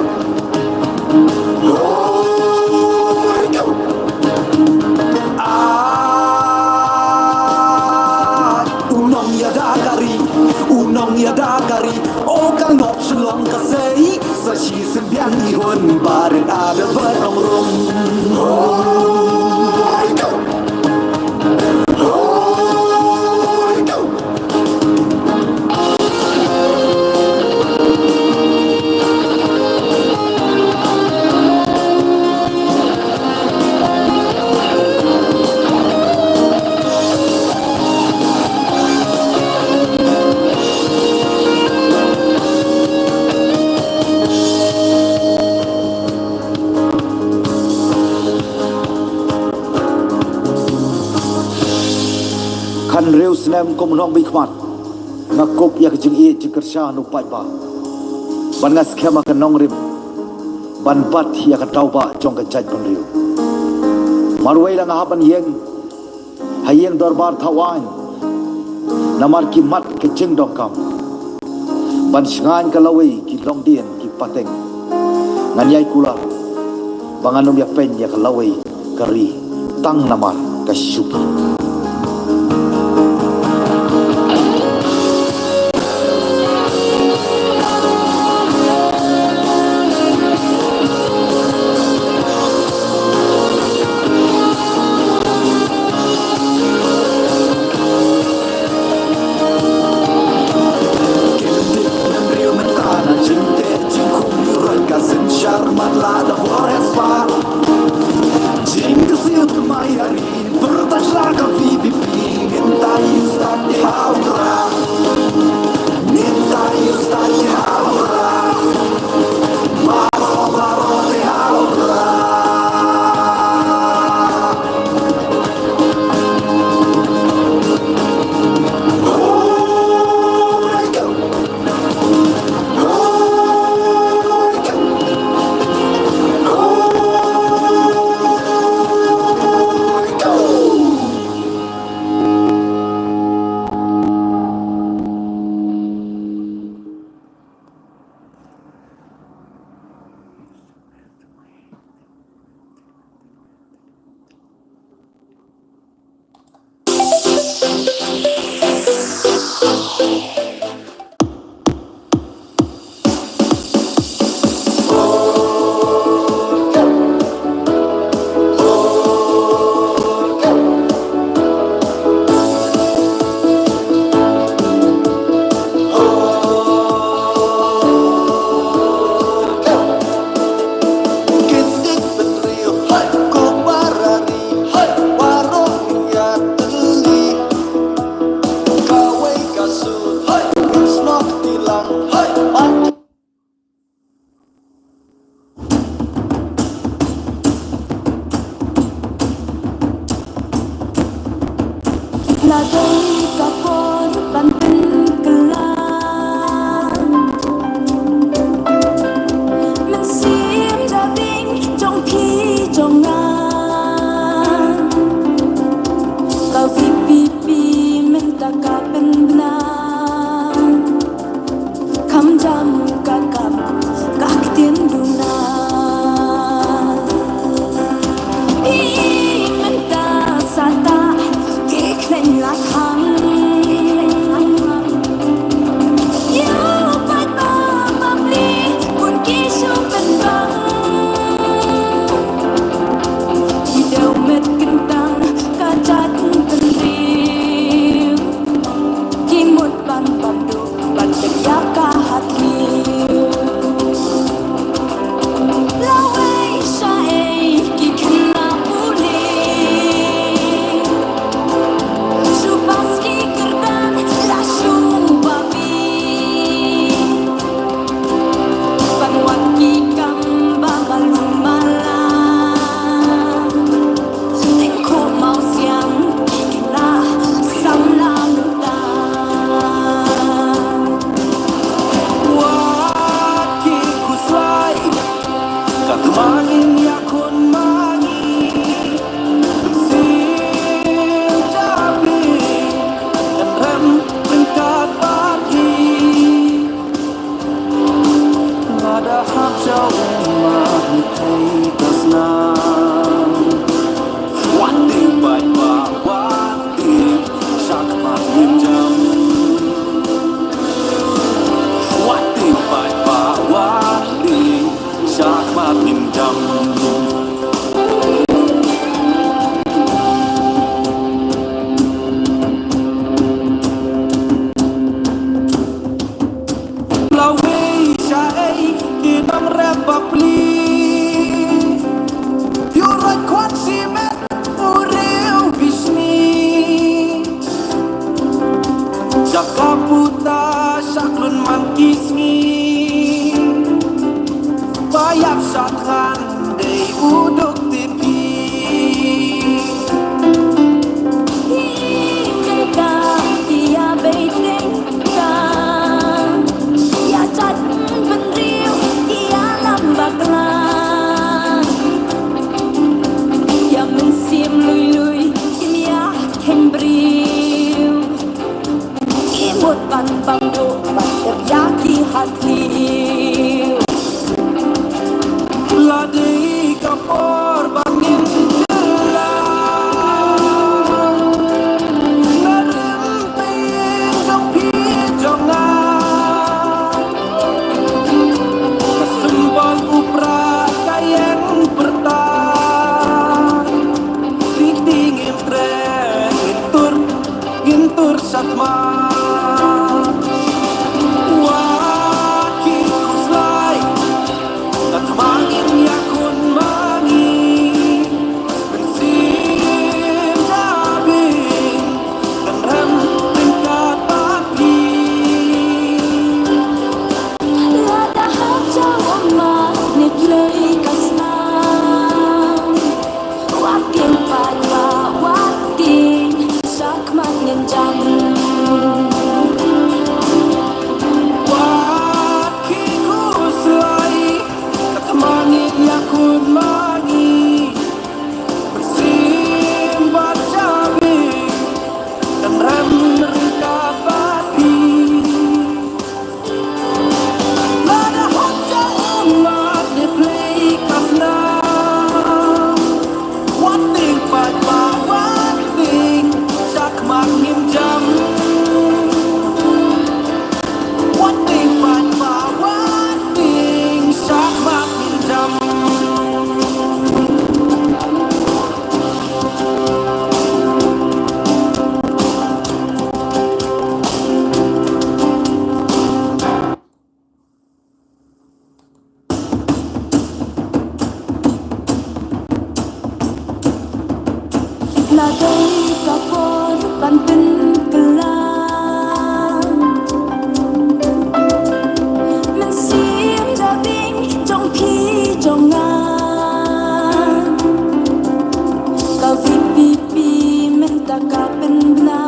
Unong ya dakari Oh kang nok shlong ka sei sa chi sen biang ni hon baret ada berong rum Oh go Kan reus nem kom nong bikmat ngakop yak jing e jing kersha nu pai ba ban ngas khema kan nong rim ban bat yak tau ba jong ka chai pan riu marwai la ngaban yeng hayeng darbar thawan namar ki mat ke jing dong kam ban sngan ka lawai ki long dien ki pateng ngan yai kula banganum ya pen yak lawai kari tang namar ka shuki Like a là đây cả bốn bàn tin cờ lan mình xiêm ra binh trong khi trong ngàn cả vi pi mình ta cả bên na khăm jam cả cầm các tiếng đu na mình ta sa ta kích lên lá thắng yêu bắt ba bám ly cuốn ký sâu bên vắng khi đều mệt kinh tăng cả chát từng riêu khi một bàn bám đủ bàn chân giá cả hạt liêu lao ấy sa ấy khi khăn na buli Subaski kerdan langsung babi Panwaki kamba balumala Tengko mau siang kena samla muda Waki kuslay Katmangin yakun mangi Sim jabi Dan rem ringkat pagi Nada hap jauh mah Kai kasnang Wati baik ba wati Syak mak minjam Wati baik ba wati Syak mak minjam Lawi syai kinam repapli Yurai kuat simet ureu bisni Jaka puta syaklun mangkismi Bayap syaklan dei uduk tipi Minta dia baiting ka Dia cat benriu Dia lambak lang Dia mensim lui-lui Dia khen briu Imut ban bang do Ban terjaki hati Ladei kapor bangin gelang Narim ping jong pi jongan Kesembal upra kayeng bertan Riting imtre gintur satma Waki kuslay Katmangin yakun mangi Bensin jabing Dan rem ringkat pagi Lada hajau emak Nilai kasnang Wakin pada wakin Sakman yang jam Waki kuslay Katmangin yakun mangi Bersimbat jabing Dan rem ringkat pagi Lada hajau emak Nilai kasnang Wating pada wating Sakman yang jam Wating pada wating Sakman yang jam là đây cả bốn bàn tin cờ lan mình xiêm ra binh trong khi trong ngàn cả vi pi mình ta cả bên na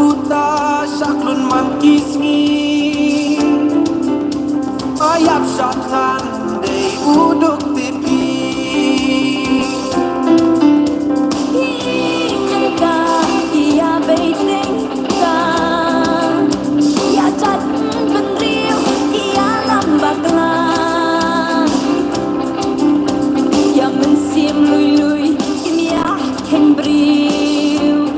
uta syaklun mangkisngi ayap syakhan day uduk tipi Ingin ka, ia baiting ka Ia cat benriu, ia lambak lang Ia mensim lui-lui, ia ken briu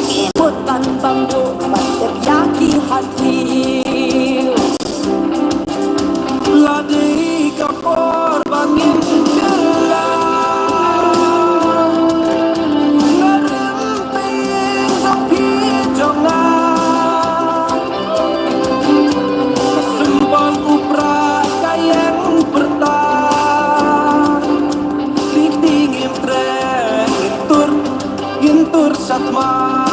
Imut ban bambu, ban terjaki hati ladai kapor bangin gelang ngeremping sapi jongan sembang upra kayang bertang liting imtre gintur satma